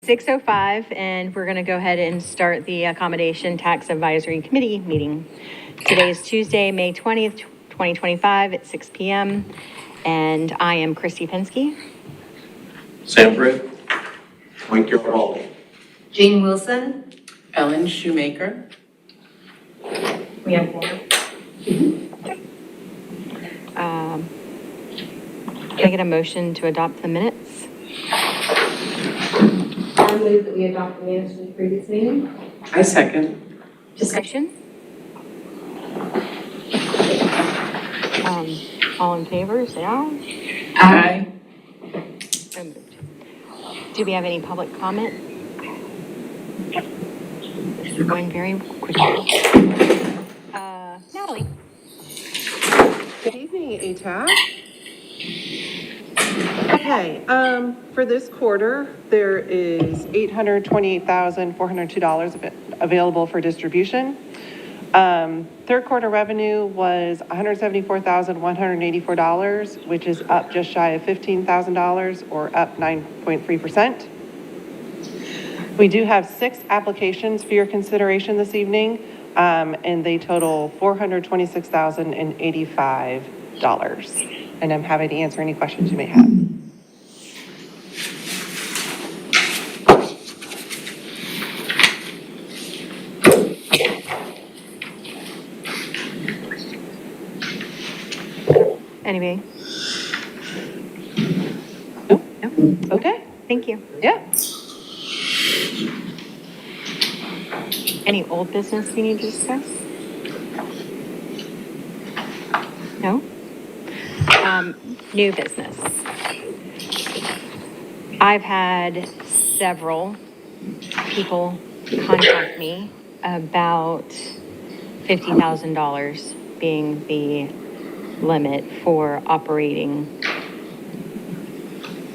6:05, and we're going to go ahead and start the Accommodation Tax Advisory Committee meeting. Today is Tuesday, May 20th, 2025 at 6 p.m. And I am Christy Pensky. Sanford. Mike Garibaldi. Jane Wilson. Ellen Shoemaker. We have four. Can I get a motion to adopt the minutes? I move that we adopt the minutes from the previous meeting. I second. Discussion? All in favor, say aye. Aye. So moved. Do we have any public comment? This is going very quickly. Natalie. Good evening, ATAC. Okay, for this quarter, there is $828,402 available for distribution. Third quarter revenue was $174,184, which is up just shy of $15,000 or up 9.3%. We do have 6 applications for your consideration this evening, and they total $426,085. And I'm happy to answer any questions you may have. Anybody? Nope. No? Okay. Thank you. Yeah. Any old business we need to discuss? No? New business. I've had several people contact me about $50,000 being the limit for operating.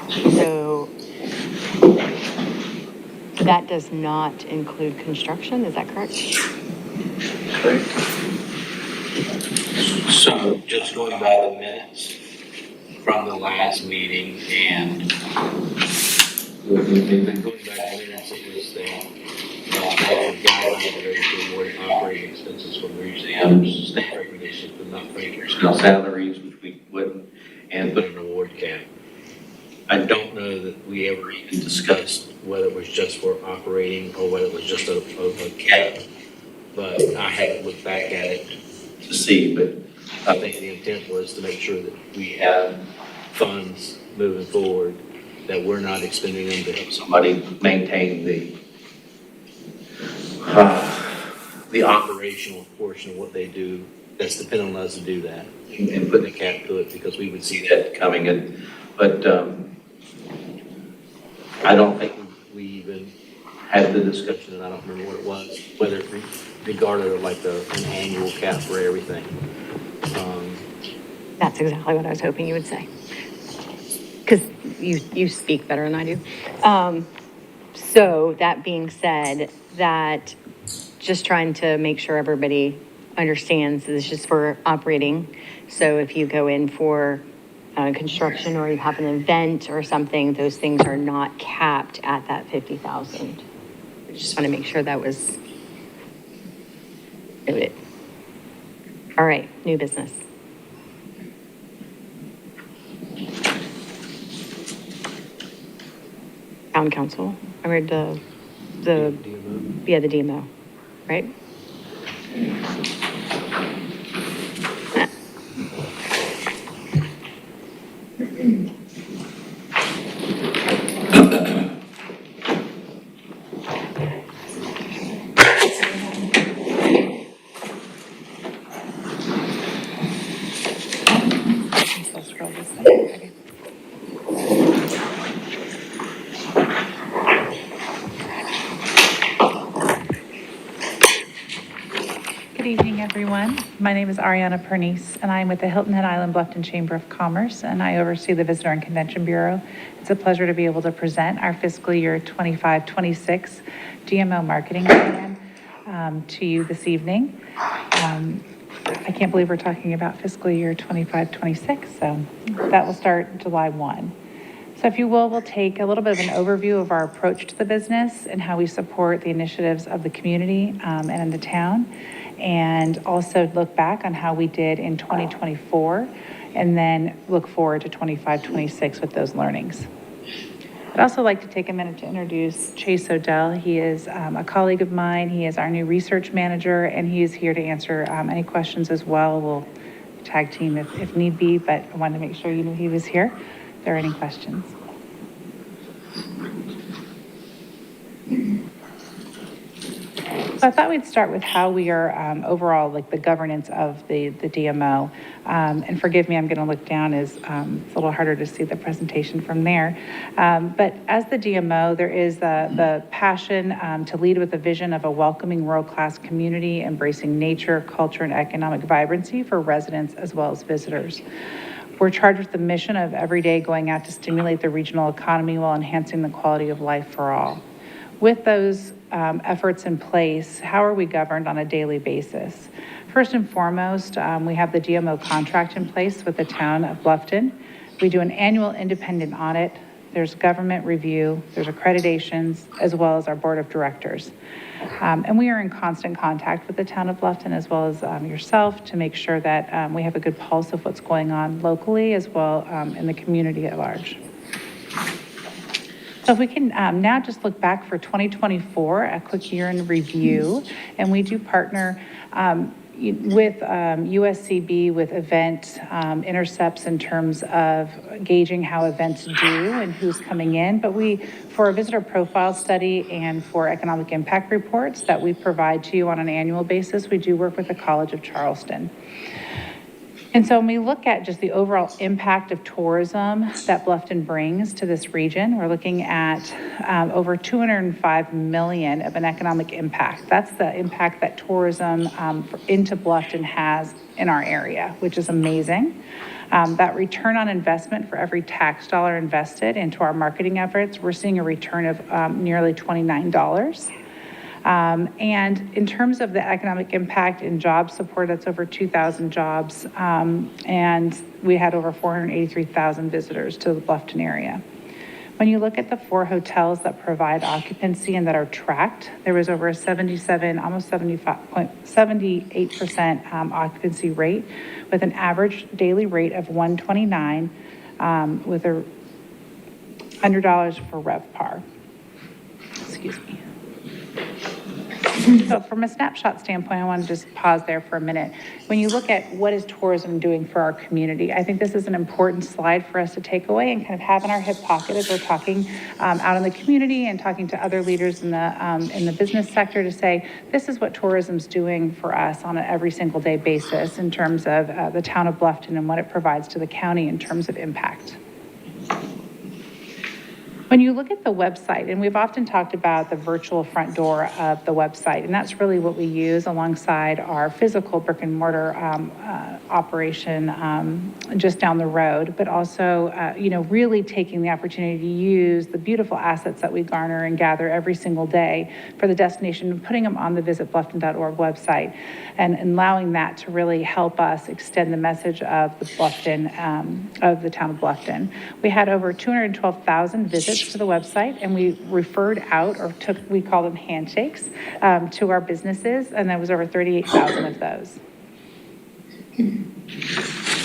So that does not include construction, is that correct? Correct. So just going by the minutes from the last meeting and going back to the minutes, it was that guidelines related to award operating expenses for museums, staff recognition, but not paying personnel salaries, which we wouldn't, and put an award cap. I don't know that we ever even discussed whether it was just for operating or whether it was just a cap, but I haven't looked back at it to see, but I think the intent was to make sure that we have funds moving forward, that we're not expending them to help somebody maintain the operational portion of what they do. That's dependent on us to do that and putting a cap to it, because we would see that coming in. But I don't think we even had the discussion, and I don't remember what it was, whether it regarded like an annual cap for everything. That's exactly what I was hoping you would say. Because you speak better than I do. So that being said, that just trying to make sure everybody understands this is just for operating. So if you go in for construction or you have an event or something, those things are not capped at that 50,000. I just want to make sure that was noted. All right, new business. Town council. I read the DMO, right? I'll scroll this way. Okay. Good evening, everyone. My name is Ariana Pernice, and I'm with the Hilton Head Island Bluffton Chamber of Commerce, and I oversee the Visitor and Convention Bureau. It's a pleasure to be able to present our fiscal year 25-26 GMO marketing plan to you this evening. I can't believe we're talking about fiscal year 25-26, so that will start July 1. So if you will, we'll take a little bit of an overview of our approach to the business and how we support the initiatives of the community and in the town, and also look back on how we did in 2024, and then look forward to 25, 26 with those learnings. I'd also like to take a minute to introduce Chase Odell. He is a colleague of mine. He is our new research manager, and he is here to answer any questions as well. We'll tag team if need be, but I wanted to make sure you knew he was here. If there are any questions. So I thought we'd start with how we are overall, like the governance of the DMO. And forgive me, I'm going to look down as it's a little harder to see the presentation from there. But as the DMO, there is the passion to lead with a vision of a welcoming world-class community, embracing nature, culture, and economic vibrancy for residents as well as visitors. We're charged with the mission of every day going out to stimulate the regional economy while enhancing the quality of life for all. With those efforts in place, how are we governed on a daily basis? First and foremost, we have the DMO contract in place with the town of Bluffton. We do an annual independent audit. There's government review, there's accreditations, as well as our board of directors. And we are in constant contact with the town of Bluffton as well as yourself to make sure that we have a good pulse of what's going on locally as well in the community at large. So if we can now just look back for 2024, a quick year in review, and we do partner with USCB with event intercepts in terms of gauging how events do and who's coming in. But for a visitor profile study and for economic impact reports that we provide to you on an annual basis, we do work with the College of Charleston. And so when we look at just the overall impact of tourism that Bluffton brings to this region, we're looking at over 205 million of an economic impact. That's the impact that tourism into Bluffton has in our area, which is amazing. That return on investment for every tax dollar invested into our marketing efforts, we're seeing a return of nearly $29. And in terms of the economic impact and job support, that's over 2,000 jobs. And we had over 483,000 visitors to the Bluffton area. When you look at the 4 hotels that provide occupancy and that are tracked, there was over a 77, almost 78% occupancy rate with an average daily rate of $129 with a $100 for RevPAR. Excuse me. So from a snapshot standpoint, I want to just pause there for a minute. When you look at what is tourism doing for our community, I think this is an important slide for us to take away and kind of have in our hip pocket as we're talking out in the community and talking to other leaders in the business sector to say, this is what tourism's doing for us on an every single day basis in terms of the town of Bluffton and what it provides to the county in terms of impact. When you look at the website, and we've often talked about the virtual front door of the website, and that's really what we use alongside our physical brick and mortar operation just down the road, but also, really taking the opportunity to use the beautiful assets that we garner and gather every single day for the destination and putting them on the visitbluffton.org website and allowing that to really help us extend the message of the Bluffton, of the town of Bluffton. We had over 212,000 visits to the website, and we referred out or we call them handshakes to our businesses, and that was over 38,000 of those.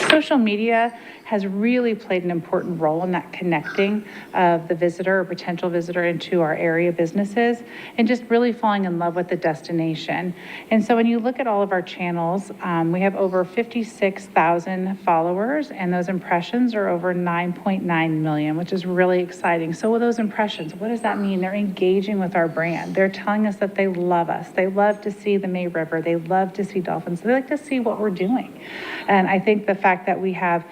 Social media has really played an important role in that connecting of the visitor or potential visitor into our area businesses and just really falling in love with the destination. And so when you look at all of our channels, we have over 56,000 followers, and those impressions are over 9.9 million, which is really exciting. So with those impressions, what does that mean? They're engaging with our brand. They're telling us that they love us. They love to see the May River. They love to see dolphins. They like to see what we're doing. And I think the fact that we have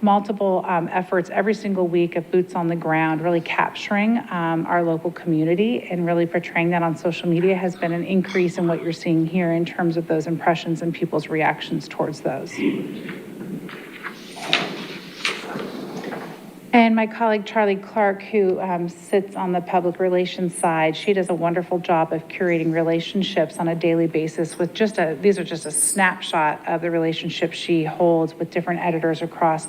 multiple efforts every single week of boots on the ground, really capturing our local community and really portraying that on social media has been an increase in what you're seeing here in terms of those impressions and people's reactions towards those. And my colleague Charlie Clark, who sits on the public relations side, she does a wonderful job of curating relationships on a daily basis with these are just a snapshot of the relationships she holds with different editors across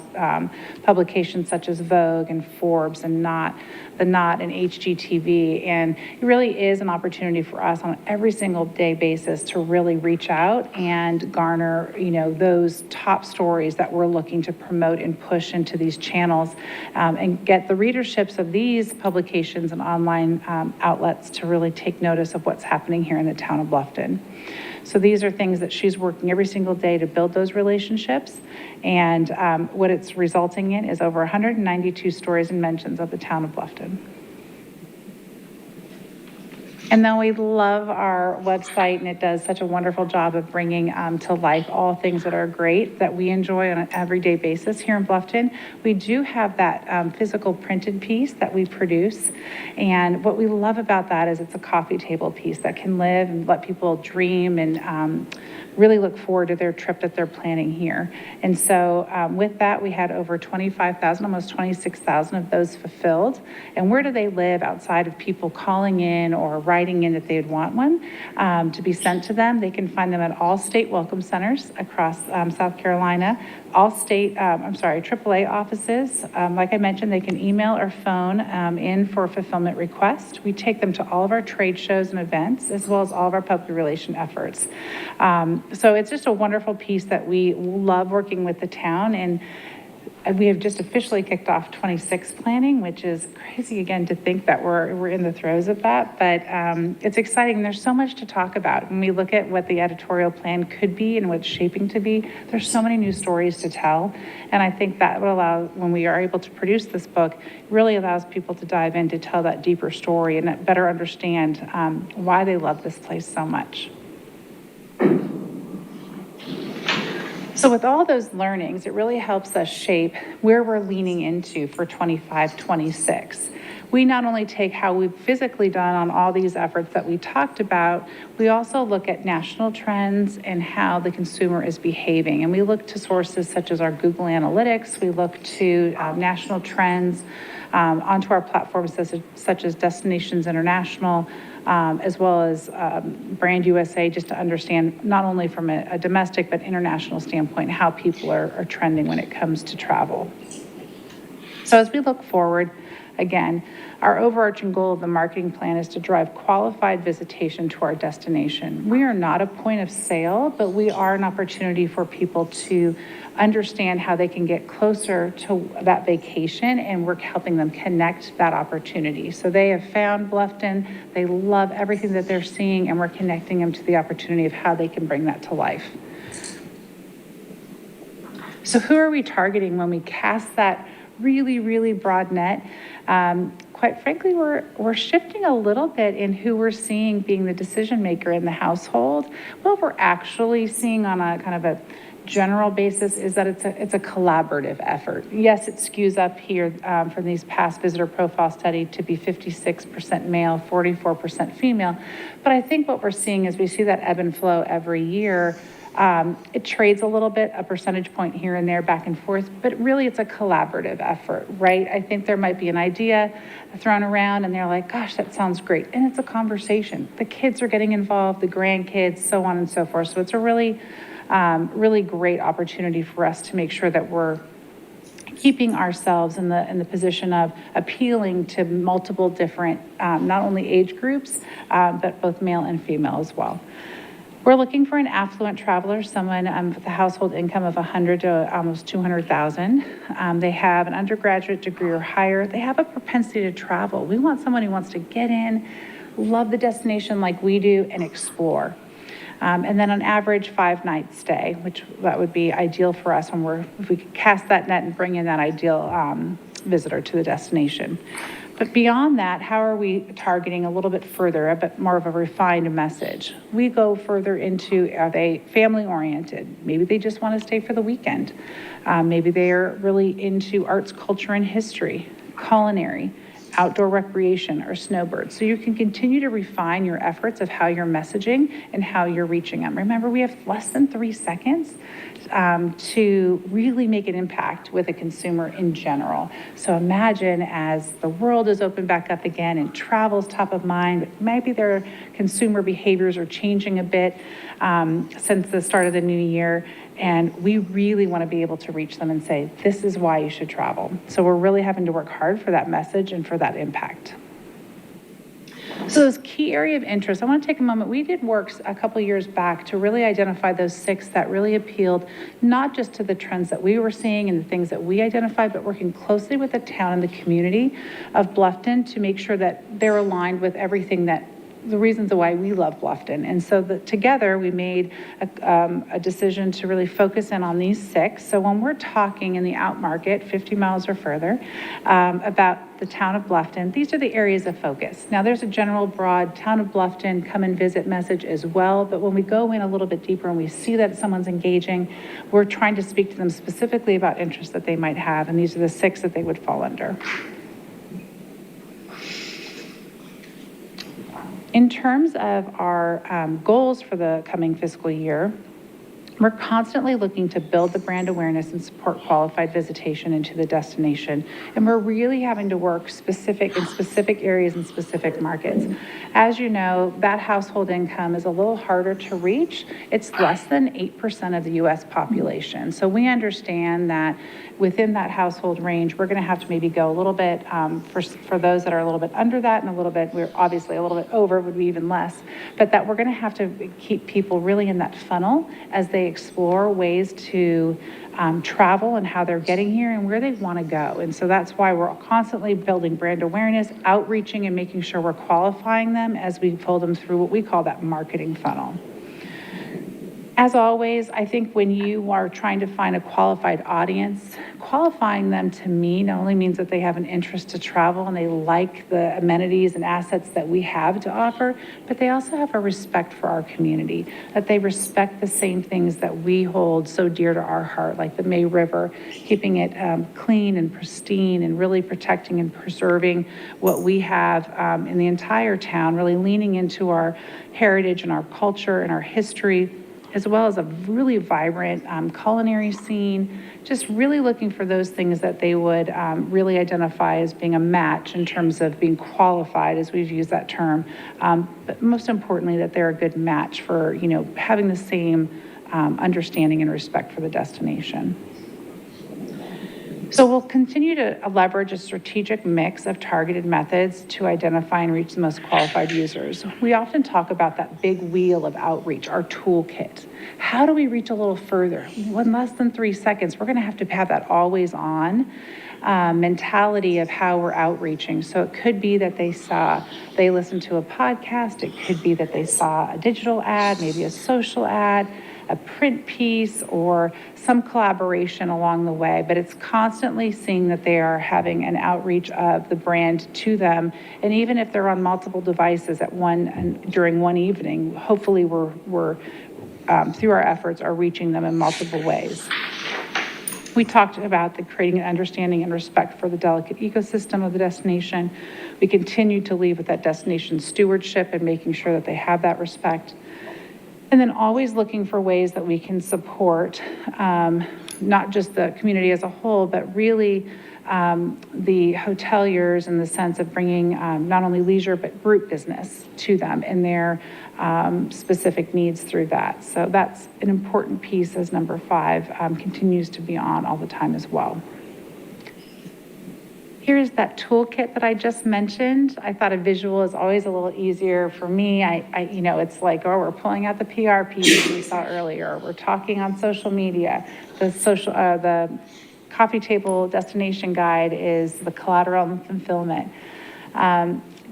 publications such as Vogue and Forbes and The Knot and HGTV. And it really is an opportunity for us on an every single day basis to really reach out and garner, those top stories that we're looking to promote and push into these channels, and get the readerships of these publications and online outlets to really take notice of what's happening here in the town of Bluffton. So these are things that she's working every single day to build those relationships. And what it's resulting in is over 192 stories and mentions of the town of Bluffton. And then we love our website, and it does such a wonderful job of bringing to life all things that are great that we enjoy on an everyday basis here in Bluffton. We do have that physical printed piece that we produce. And what we love about that is it's a coffee table piece that can live and let people dream and really look forward to their trip that they're planning here. And so with that, we had over 25,000, almost 26,000 of those fulfilled. And where do they live outside of people calling in or writing in that they'd want one to be sent to them? They can find them at all state welcome centers across South Carolina, AAA offices. Like I mentioned, they can email or phone in for a fulfillment request. We take them to all of our trade shows and events, as well as all of our public relation efforts. So it's just a wonderful piece that we love working with the town, and we have just officially kicked off 26 planning, which is crazy again to think that we're in the throes of that, but it's exciting. There's so much to talk about. When we look at what the editorial plan could be and what's shaping to be, there's so many new stories to tell. And I think that will allow, when we are able to produce this book, really allows people to dive in to tell that deeper story and better understand why they love this place so much. So with all those learnings, it really helps us shape where we're leaning into for 25-26. We not only take how we've physically done on all these efforts that we talked about, we also look at national trends and how the consumer is behaving. And we look to sources such as our Google Analytics. We look to national trends onto our platforms such as Destinations International, as well as Brand USA, just to understand not only from a domestic but international standpoint how people are trending when it comes to travel. So as we look forward, again, our overarching goal of the marketing plan is to drive qualified visitation to our destination. We are not a point of sale, but we are an opportunity for people to understand how they can get closer to that vacation, and we're helping them connect that opportunity. So they have found Bluffton, they love everything that they're seeing, and we're connecting them to the opportunity of how they can bring that to life. So who are we targeting when we cast that really, really broad net? Quite frankly, we're shifting a little bit in who we're seeing being the decision maker in the household. What we're actually seeing on a kind of a general basis is that it's a collaborative effort. Yes, it skews up here from these past visitor profile study to be 56% male, 44% female. But I think what we're seeing is we see that ebb and flow every year. It trades a little bit, a percentage point here and there, back and forth, but really it's a collaborative effort, right? I think there might be an idea thrown around and they're like, gosh, that sounds great. And it's a conversation. The kids are getting involved, the grandkids, so on and so forth. So it's a really, really great opportunity for us to make sure that we're keeping ourselves in the position of appealing to multiple different, not only age groups, but both male and female as well. We're looking for an affluent traveler, someone with a household income of 100 to almost 200,000. They have an undergraduate degree or higher. They have a propensity to travel. We want someone who wants to get in, love the destination like we do, and explore. And then on average, 5-night stay, which that would be ideal for us if we could cast that net and bring in that ideal visitor to the destination. But beyond that, how are we targeting a little bit further, a bit more of a refined message? We go further into, are they family oriented? Maybe they just want to stay for the weekend. Maybe they are really into arts, culture, and history, culinary. outdoor recreation, or snowbirds. So you can continue to refine your efforts of how you're messaging and how you're reaching them. Remember, we have less than 3 seconds to really make an impact with a consumer in general. So imagine as the world is opened back up again and travel's top of mind, but maybe their consumer behaviors are changing a bit since the start of the new year. And we really want to be able to reach them and say, this is why you should travel. So we're really having to work hard for that message and for that impact. So those key area of interest, I want to take a moment. We did work a couple years back to really identify those 6 that really appealed, not just to the trends that we were seeing and the things that we identified, but working closely with the town and the community of Bluffton to make sure that they're aligned with everything that the reasons why we love Bluffton. And so together we made a decision to really focus in on these 6. So when we're talking in the out market, 50 miles or further, about the town of Bluffton, these are the areas of focus. Now there's a general broad town of Bluffton, come and visit message as well. But when we go in a little bit deeper and we see that someone's engaging, we're trying to speak to them specifically about interests that they might have. And these are the 6 that they would fall under. In terms of our goals for the coming fiscal year, we're constantly looking to build the brand awareness and support qualified visitation into the destination. And we're really having to work in specific areas and specific markets. As you know, that household income is a little harder to reach. It's less than 8% of the US population. So we understand that within that household range, we're going to have to maybe go a little bit for those that are a little bit under that, and a little bit, we're obviously a little bit over would be even less, but that we're going to have to keep people really in that funnel as they explore ways to travel and how they're getting here and where they want to go. And so that's why we're constantly building brand awareness, outreaching, and making sure we're qualifying them as we pull them through what we call that marketing funnel. As always, I think when you are trying to find a qualified audience, qualifying them to me not only means that they have an interest to travel and they like the amenities and assets that we have to offer, but they also have a respect for our community, that they respect the same things that we hold so dear to our heart, like the May River, keeping it clean and pristine and really protecting and preserving what we have in the entire town, really leaning into our heritage and our culture and our history, as well as a really vibrant culinary scene, just really looking for those things that they would really identify as being a match in terms of being qualified, as we've used that term. But most importantly, that they're a good match for, having the same understanding and respect for the destination. So we'll continue to leverage a strategic mix of targeted methods to identify and reach the most qualified users. We often talk about that big wheel of outreach, our toolkit. How do we reach a little further? In less than 3 seconds, we're going to have that always on mentality of how we're outreaching. So it could be that they listened to a podcast. It could be that they saw a digital ad, maybe a social ad, a print piece, or some collaboration along the way, but it's constantly seeing that they are having an outreach of the brand to them. And even if they're on multiple devices during one evening, hopefully we're through our efforts are reaching them in multiple ways. We talked about creating an understanding and respect for the delicate ecosystem of the destination. We continue to lead with that destination stewardship and making sure that they have that respect. And then always looking for ways that we can support not just the community as a whole, but really the hoteliers in the sense of bringing not only leisure, but group business to them and their specific needs through that. So that's an important piece as number 5 continues to be on all the time as well. Here's that toolkit that I just mentioned. I thought a visual is always a little easier for me. It's like, we're pulling out the PR piece we saw earlier. We're talking on social media. The coffee table destination guide is the collateral and fulfillment.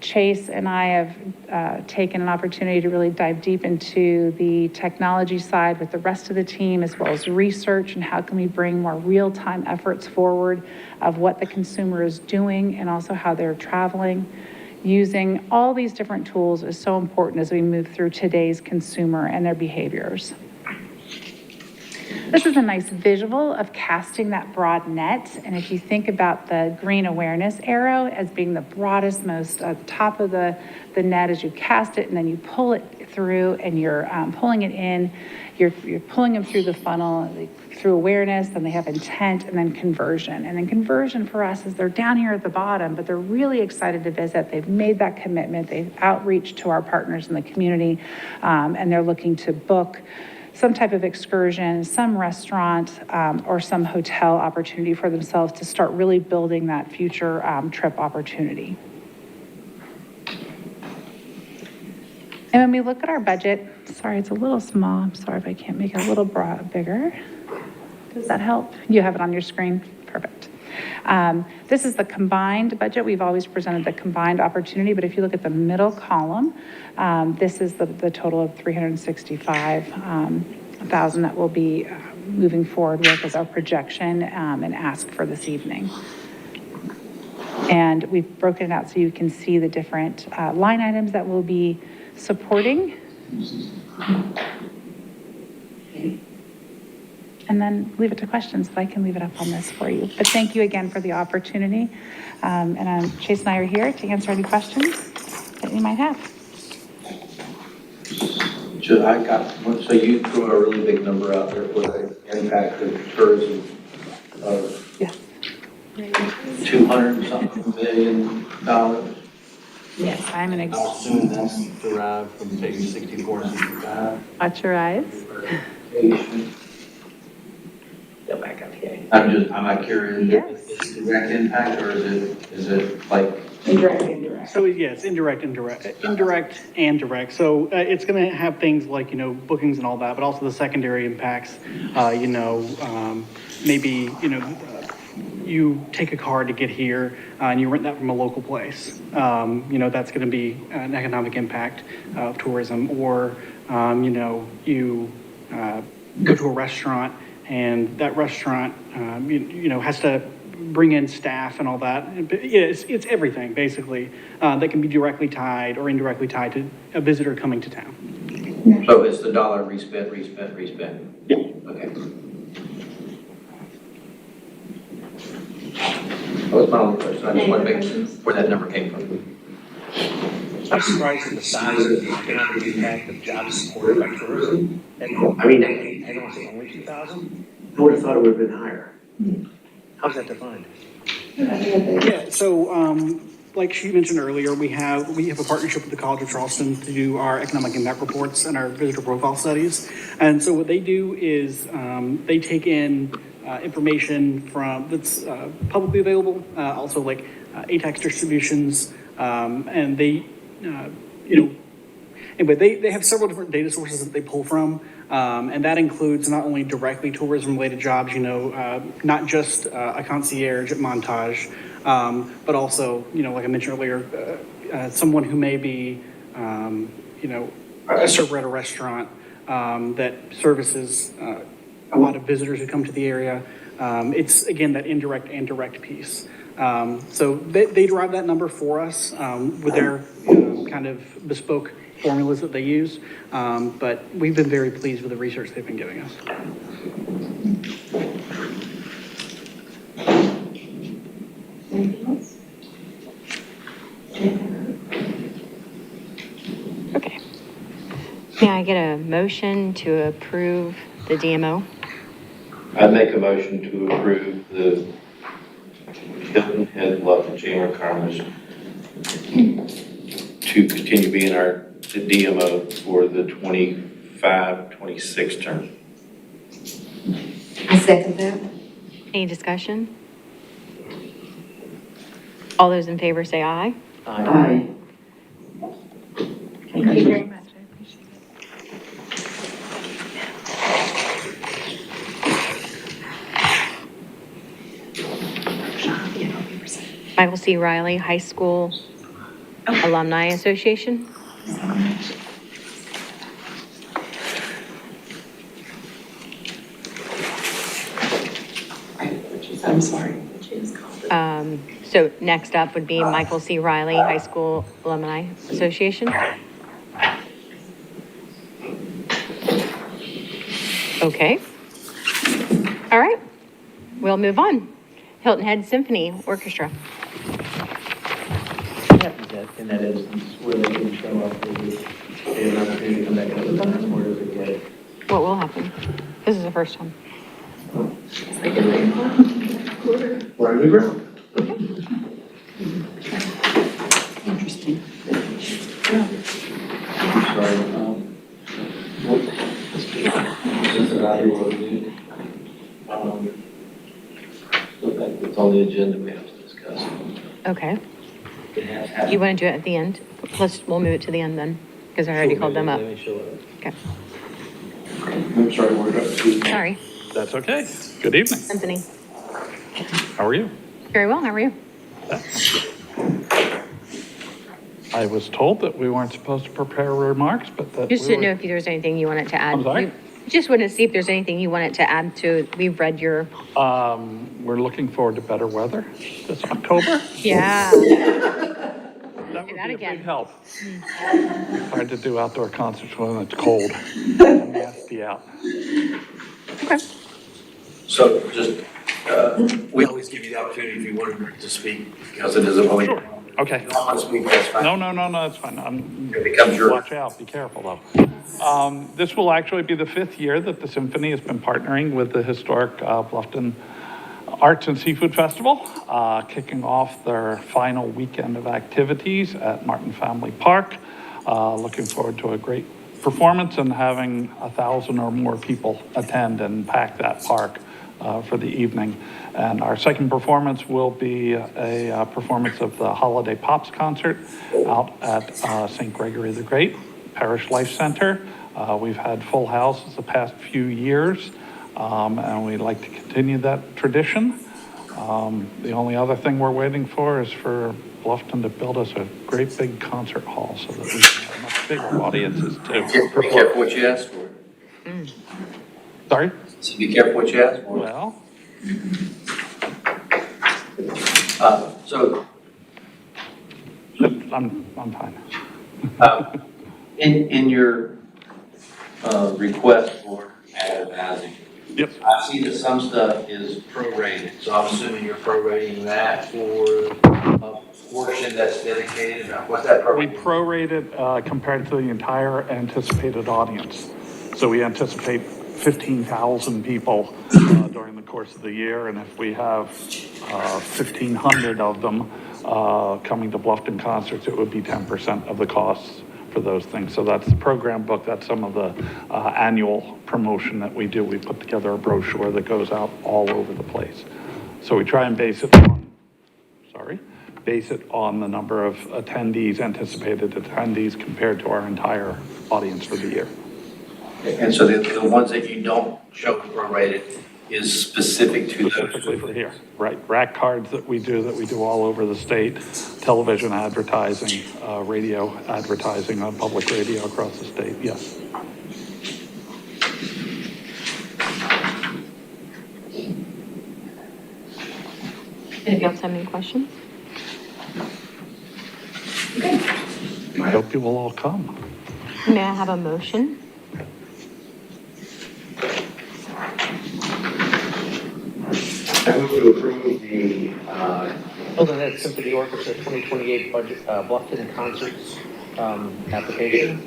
Chase and I have taken an opportunity to really dive deep into the technology side with the rest of the team, as well as research and how can we bring more real-time efforts forward of what the consumer is doing and also how they're traveling. Using all these different tools is so important as we move through today's consumer and their behaviors. This is a nice visual of casting that broad net. And if you think about the green awareness arrow as being the broadest, most top of the net as you cast it, and then you pull it through and you're pulling it in, you're pulling them through the funnel, through awareness, then they have intent, and then conversion. And then conversion for us is they're down here at the bottom, but they're really excited to visit. They've made that commitment. They've outreached to our partners in the community, and they're looking to book some type of excursion, some restaurant, or some hotel opportunity for themselves to start really building that future trip opportunity. And when we look at our budget, sorry, it's a little small. I'm sorry if I can't make it a little bigger. Does that help? You have it on your screen? Perfect. This is the combined budget. We've always presented the combined opportunity, but if you look at the middle column, this is the total of $365,000 that we'll be moving forward with as our projection and ask for this evening. And we've broken it out so you can see the different line items that we'll be supporting. And then leave it to questions, but I can leave it up on this for you. But thank you again for the opportunity. And Chase and I are here to answer any questions that you might have. So you threw a really big number out there for the impact of tourism of Yes. 200 and something $1 billion. Yes, I'm an I'm assuming that's derived from taking 64 and 65. watch your eyes. Go back up here. I'm not curious, Yes. is it direct impact or is it like? Indirect. So yeah, it's indirect and direct. So it's going to have things like, bookings and all that, but also the secondary impacts, maybe, you take a car to get here and you rent that from a local place. That's going to be an economic impact of tourism. Or, you go to a restaurant and that restaurant, has to bring in staff and all that. But yeah, it's everything basically that can be directly tied or indirectly tied to a visitor coming to town. So it's the dollar respent. Yeah. Okay. That was my only question. I just want to make where that number came from. I'm surprised at the size of the economic impact of jobs supported by tourism. And I mean, I don't say only 2,000. I would have thought it would have been higher. How's that defined? Yeah, so like she mentioned earlier, we have a partnership with the College of Charleston to do our economic impact reports and our visitor profile studies. And so what they do is they take in information that's publicly available, also like ATAX distributions, and they, anyway, they have several different data sources that they pull from. And that includes not only directly tourism-related jobs, not just a concierge at Montage, but also, like I mentioned earlier, someone who may be, a server at a restaurant that services a lot of visitors who come to the area. It's, again, that indirect and direct piece. So they derive that number for us with their kind of bespoke formulas that they use, but we've been very pleased with the research they've been giving us. Anything else? Okay. May I get a motion to approve the DMO? I'd make a motion to approve the Hilton Head Bluffton Chamber of Commerce to continue being the DMO for the 25-26 term. I second that. Any discussion? All those in favor say aye. Aye. Thank you very much. I appreciate it. Michael C. Riley High School Alumni Association. I'm sorry. So next up would be Michael C. Riley High School Alumni Association. Okay. All right, we'll move on. Hilton Head Symphony Orchestra. What happens in that instance where they didn't show up, they have an opportunity to come back another time, or does it get? What will happen? This is the first time. We're on the ground. Interesting. Sorry, just about here what we do. It's on the agenda, we have to discuss. Okay. It has happened. You want to do it at the end? We'll move it to the end then, because I already called them up. Let me show it. Okay, I'm sorry, we're up to. sorry. That's okay. Good evening. Symphony. How are you? Very well, how are you? I was told that we weren't supposed to prepare remarks, but that Just we didn't know were- if there was anything you wanted to add. I'm sorry? Just wanted to see if there's anything you wanted to add to, we've read your, We're looking forward to better weather this October. yeah. That Do would that be a again. big help. Hard to do outdoor concerts when it's cold and nasty out. Okay. So just, we always give you the opportunity if you wanted to speak, because it is a public. Sure. Okay. If you don't want to speak, that's fine. No, that's fine. It becomes your. Watch out, be careful though. This will actually be the 5th year that the Symphony has been partnering with the historic Bluffton Arts and Seafood Festival, kicking off their final weekend of activities at Martin Family Park. Looking forward to a great performance and having 1,000 or more people attend and pack that park for the evening. And our second performance will be a performance of the Holiday Pops concert out at St. Gregory the Great Parish Life Center. We've had full houses the past few years, and we'd like to continue that tradition. The only other thing we're waiting for is for Bluffton to build us a great big concert hall so that we can have much bigger audiences too. Be careful what you ask for. Sorry? So be careful what you ask for. Well, So, I'm fine. in your, request for advertising, Yep. I see that some stuff is prorated, so I'm assuming you're prorating that for a portion that's dedicated, what's that We prorated? prorated compared to the entire anticipated audience. So we anticipate 15,000 people during the course of the year, and if we have 1,500 of them coming to Bluffton concerts, it would be 10% of the costs for those things. So that's the program book, that's some of the annual promotion that we do. We put together a brochure that goes out all over the place. So we try and base it on the number of attendees, anticipated attendees compared to our entire audience for the year. And so the ones that you don't show prorated is specific to Specifically for those. here, right? Rack cards that we do all over the state, television advertising, radio advertising on public radio across the state, yes. Anybody else have any questions? I hope you will all come. May I have a motion? I move to approve the, Hilton Head Symphony Orchestra 2028 budget, Bluffton Concerts, application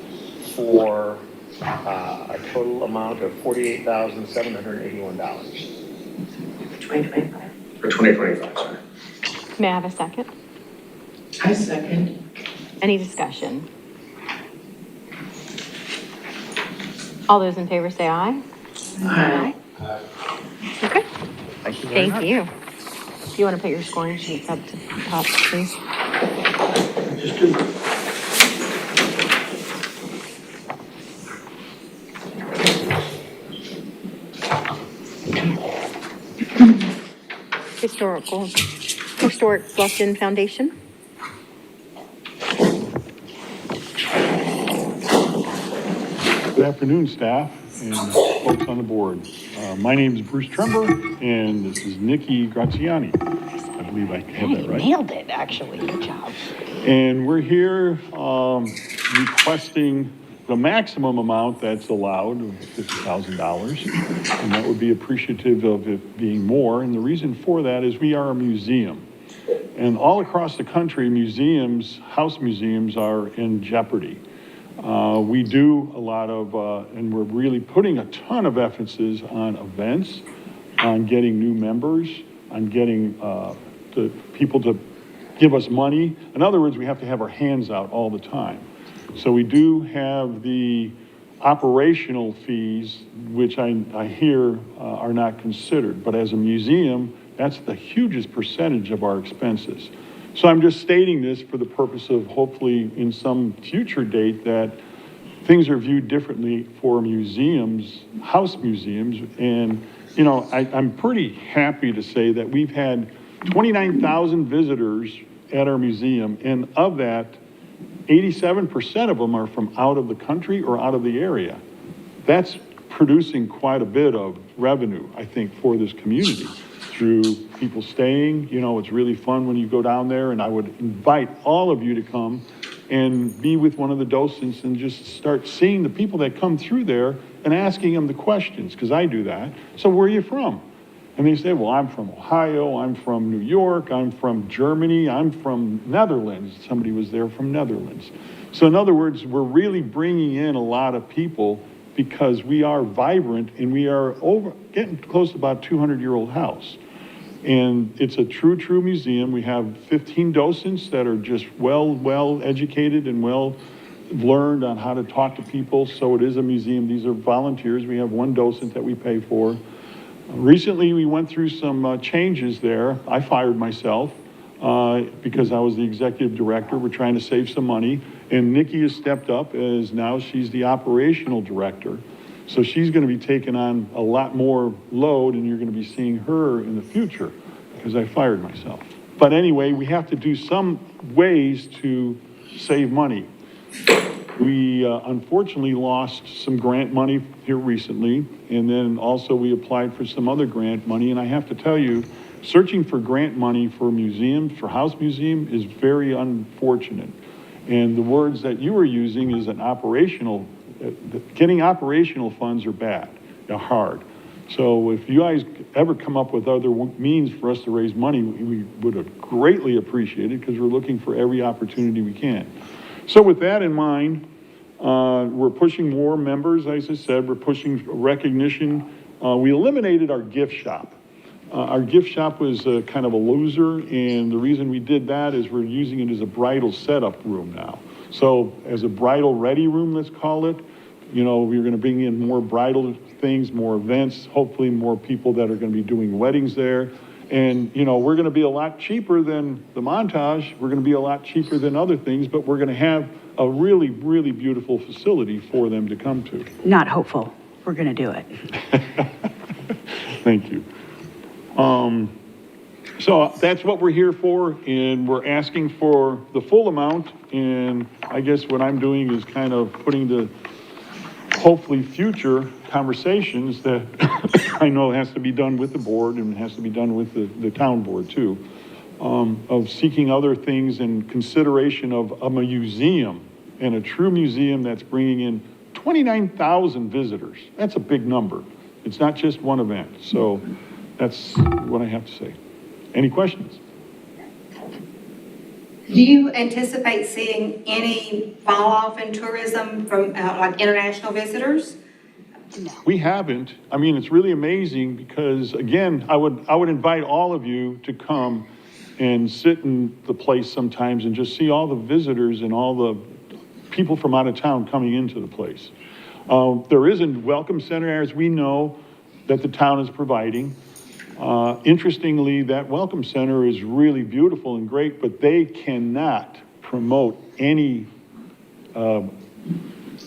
for, a total amount of $48,781. 2025. For 2025, sorry. May I have a second? I second. Any discussion? All those in favor say aye. Aye. Okay, Thank you very much. thank you. Do you want to put your scoring sheets up to the top, please? Just do. Historic Bluffton Foundation. Good afternoon, staff and folks on the board. My name is Bruce Trember, and this is Nikki Graziani. I believe I have that right. Nailed it, actually. Good job. And we're here requesting the maximum amount that's allowed of $50,000, and that would be appreciative of it being more. And the reason for that is we are a museum. And all across the country, museums, house museums are in jeopardy. We do a lot of, and we're really putting a ton of emphasis on events, on getting new members, on getting the people to give us money. In other words, we have to have our hands out all the time. So we do have the operational fees, which I hear are not considered. But as a museum, that's the hugest percentage of our expenses. So I'm just stating this for the purpose of hopefully in some future date that things are viewed differently for museums, house museums. And, you know, I'm pretty happy to say that we've had 29,000 visitors at our museum. And of that, 87% of them are from out of the country or out of the area. That's producing quite a bit of revenue, I think, for this community through people staying. You know, it's really fun when you go down there, and I would invite all of you to come and be with one of the docents and just start seeing the people that come through there and asking them the questions, because I do that. So where are you from? And they say, well, I'm from Ohio, I'm from New York, I'm from Germany, I'm from Netherlands. Somebody was there from Netherlands. So in other words, we're really bringing in a lot of people because we are vibrant and we are getting close to about 200-year-old house. And it's a true museum. We have 15 docents that are just well educated and well learned on how to talk to people. So it is a museum. These are volunteers. We have one docent that we pay for. Recently, we went through some changes there. I fired myself because I was the executive director. We're trying to save some money. And Nikki has stepped up as now she's the operational director. So she's going to be taking on a lot more load, and you're going to be seeing her in the future because I fired myself. But anyway, we have to do some ways to save money. We unfortunately lost some grant money here recently, and then also we applied for some other grant money. And I have to tell you, searching for grant money for museums, for house museum, is very unfortunate. And the words that you were using is an operational, getting operational funds are bad, they're hard. So if you guys ever come up with other means for us to raise money, we would have greatly appreciated, because we're looking for every opportunity we can. So with that in mind, we're pushing more members, as I said, we're pushing recognition. We eliminated our gift shop. Our gift shop was kind of a loser, and the reason we did that is we're using it as a bridal setup room now. So as a bridal ready room, let's call it, you know, we're going to bring in more bridal things, more events, hopefully more people that are going to be doing weddings there. And, you know, we're going to be a lot cheaper than the Montage. We're going to be a lot cheaper than other things, but we're going to have a really beautiful facility for them to come to. Not hopeful. We're going to do it. Thank you. So that's what we're here for, and we're asking for the full amount. And I guess what I'm doing is kind of putting the hopefully future conversations that I know has to be done with the board and has to be done with the town board too, of seeking other things in consideration of a museum, and a true museum that's bringing in 29,000 visitors. That's a big number. It's not just one event. So that's what I have to say. Any questions? Do you anticipate seeing any fall off in tourism from like international visitors? We haven't. I mean, it's really amazing because, again, I would invite all of you to come and sit in the place sometimes and just see all the visitors and all the people from out of town coming into the place. There is a welcome center, as we know, that the town is providing. Interestingly, that welcome center is really beautiful and great, but they cannot promote any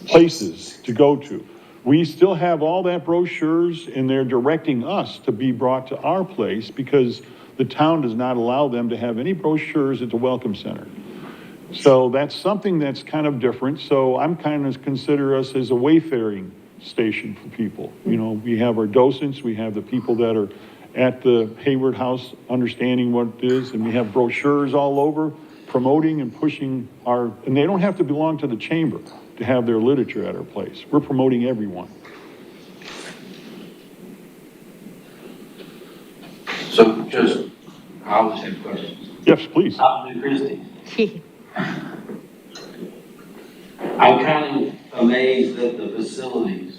places to go to. We still have all that brochures, and they're directing us to be brought to our place because the town does not allow them to have any brochures at the welcome center. So that's something that's kind of different. So I'm kind of consider us as a wayfaring station for people. You know, we have our docents, we have the people that are at the Hayward House understanding what it is, and we have brochures all over promoting and pushing and they don't have to belong to the chamber. to have their literature at our place. We're promoting everyone. So just, I always have questions. Yes, please. Christie, I'm kind of amazed at the facilities.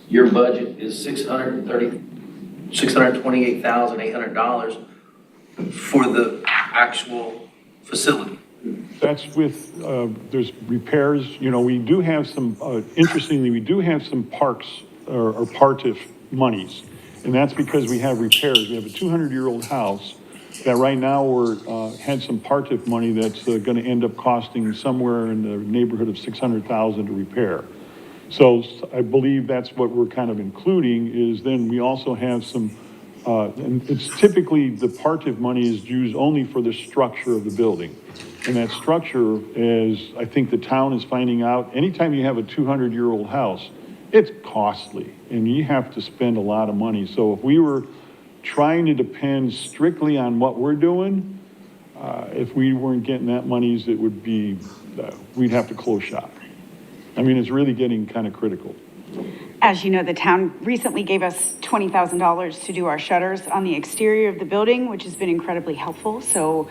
Your budget is $628,800 for the actual facility. That's with, there's repairs, you know, we do have some, interestingly, we do have some parks or partif monies. And that's because we have repairs. We have a 200-year-old house that right now had some partif money that's gonna end up costing somewhere in the neighborhood of $600,000 to repair. So I believe that's what we're kind of including is then we also have some, and it's typically the partif money is used only for the structure of the building. And that structure is, I think the town is finding out, anytime you have a 200-year-old house, it's costly and you have to spend a lot of money. So if we were trying to depend strictly on what we're doing, if we weren't getting that monies, it would be, we'd have to close shop. I mean, it's really getting kind of critical. As you know, the town recently gave us $20,000 to do our shutters on the exterior of the building, which has been incredibly helpful. So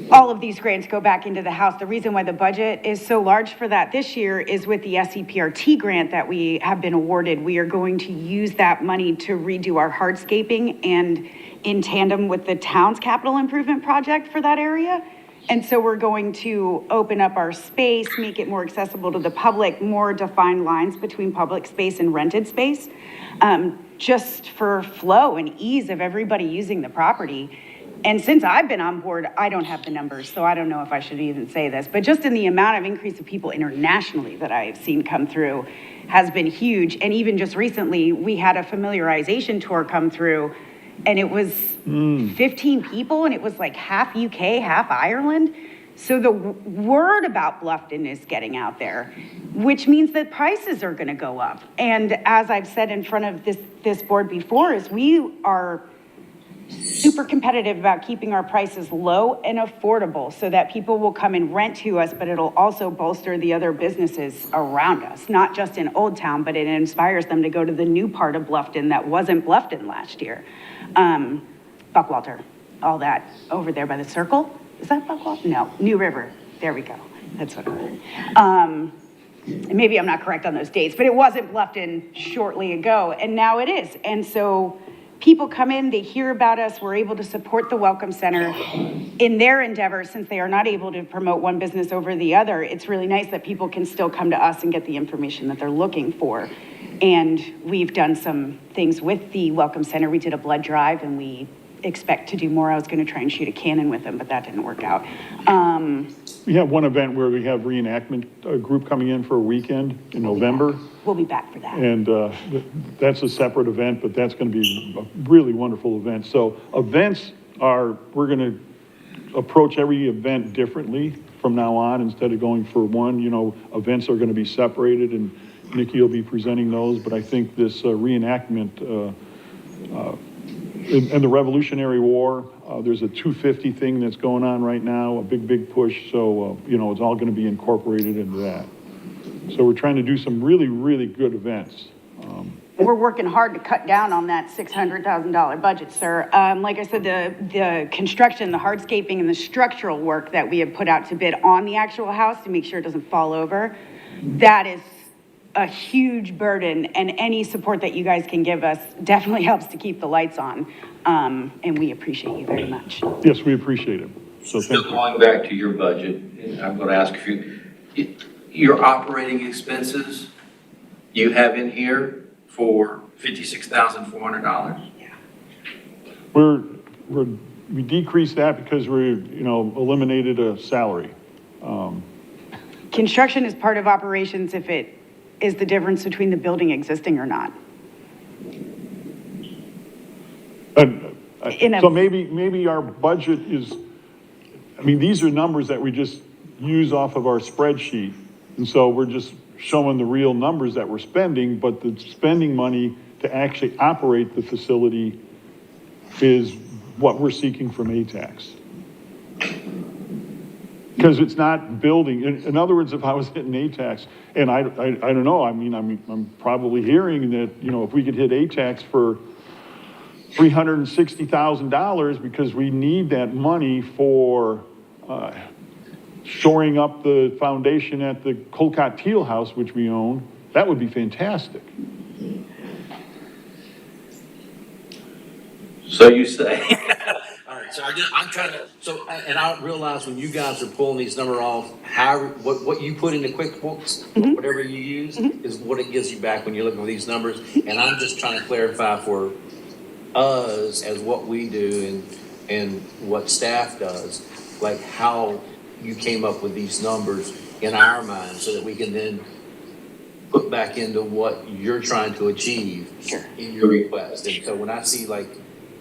all of these grants go back into the house. The reason why the budget is so large for that this year is with the SEPRT grant that we have been awarded. We are going to use that money to redo our hardscaping and in tandem with the town's capital improvement project for that area. And so we're going to open up our space, make it more accessible to the public, more defined lines between public space and rented space, just for flow and ease of everybody using the property. And since I've been on board, I don't have the numbers, so I don't know if I should even say this, but just in the amount of increase of people internationally that I've seen come through has been huge. And even just recently, we had a familiarization tour come through, and it was 15 people, and it was like half UK, half Ireland. So the word about Bluffton is getting out there, which means that prices are gonna go up. And as I've said in front of this board before, is we are super competitive about keeping our prices low and affordable so that people will come and rent to us, but it'll also bolster the other businesses around us, not just in Old Town, but it inspires them to go to the new part of Bluffton that wasn't Bluffton last year. Buckwalter, all that over there by the circle. Is that Buckwalter? No, New River. There we go. That's what I heard. And maybe I'm not correct on those dates, but it wasn't Bluffton shortly ago, and now it is. And so people come in, they hear about us, we're able to support the Welcome Center in their endeavors since they are not able to promote one business over the other. It's really nice that people can still come to us and get the information that they're looking for. And we've done some things with the Welcome Center. We did a blood drive and we expect to do more. I was going to try and shoot a cannon with them, but that didn't work out. We have one event where we have reenactment group coming in for a weekend in November. We'll be back for that. And that's a separate event, but that's going to be a really wonderful event. So events we're going to approach every event differently from now on. Instead of going for one, you know, events are going to be separated and Nikki will be presenting those. But I think this reenactment and the Revolutionary War, there's a 250 thing that's going on right now, a big push. So, you know, it's all going to be incorporated into that. So we're trying to do some really good events. We're working hard to cut down on that $600,000 budget, sir. Like I said, the construction, the hardscaping, and the structural work that we have put out to bid on the actual house to make sure it doesn't fall over, that is a huge burden, and any support that you guys can give us definitely helps to keep the lights on. And we appreciate you very much. Yes, we appreciate it. So Still thank you. going back to your budget, and I'm going to ask your operating expenses you have in here for $56,400. We decreased that because eliminated a salary. Construction is part of operations if it is the difference between the building existing or not. So maybe our budget is, I mean, these are numbers that we just use off of our spreadsheet. And so we're just showing the real numbers that we're spending, but the spending money to actually operate the facility is what we're seeking from ATAX. Because it's not building, in other words, if I was hitting ATAX, and I don't know, I mean, I'm probably hearing that, you know, if we could hit ATAX for $360,000, because we need that money for, shoring up the foundation at the Colcott Teal House, which we own, that would be fantastic. So you say. All right, so I'm trying to, and I realize when you guys are pulling these numbers off, what you put into QuickBooks, whatever you use, is what it gives you back when you're looking at these numbers. And I'm just trying to clarify for us as what we do and what staff does, like how you came up with these numbers in our minds so that we can then put back into what you're trying to achieve in your request. And so when I see like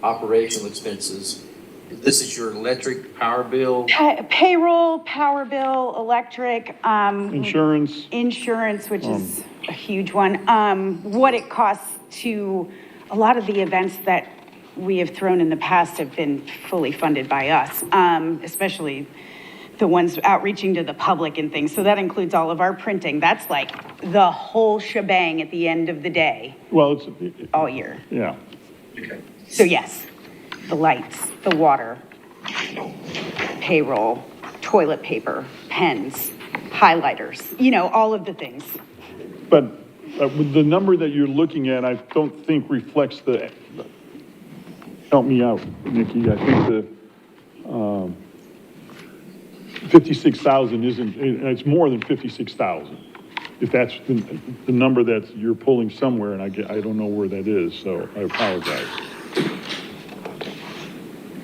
operational expenses, this is your electric power bill. Payroll, power bill, electric, Insurance, insurance, which is a huge one. What it costs to, a lot of the events that we have thrown in the past have been fully funded by us, especially the ones outreaching to the public and things. So that includes all of our printing. That's like the whole shebang at the end of the day, well, it's, all year. yeah. So yes, the lights, the water, payroll, toilet paper, pens, highlighters, you know, all of the things. But with the number that you're looking at, I don't think reflects the, help me out, Nikki, I think the, 56,000 isn't, it's more than 56,000. If that's the number that you're pulling somewhere, and I don't know where that is, so I apologize.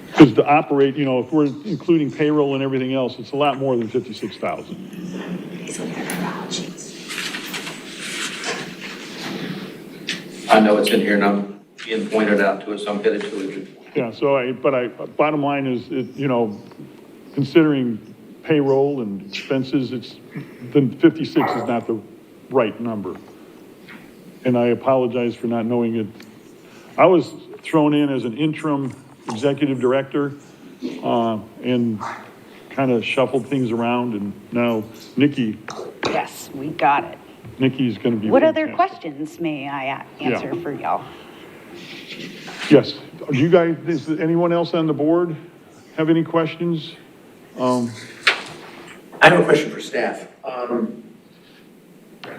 Because to operate, you know, if we're including payroll and everything else, it's a lot more than 56,000. I know it's in here and I'm being pointed out to us, so I'm headed to it. Yeah, so bottom line is, you know, considering payroll and expenses, the 56 is not the right number. And I apologize for not knowing it. I was thrown in as an interim executive director, and kind of shuffled things around, and now Nikki, Yes, we got it. Nikki's gonna be. What other fantastic. questions may I answer for y'all? Yes, do you guys, does anyone else on the board have any questions? I have a question for staff.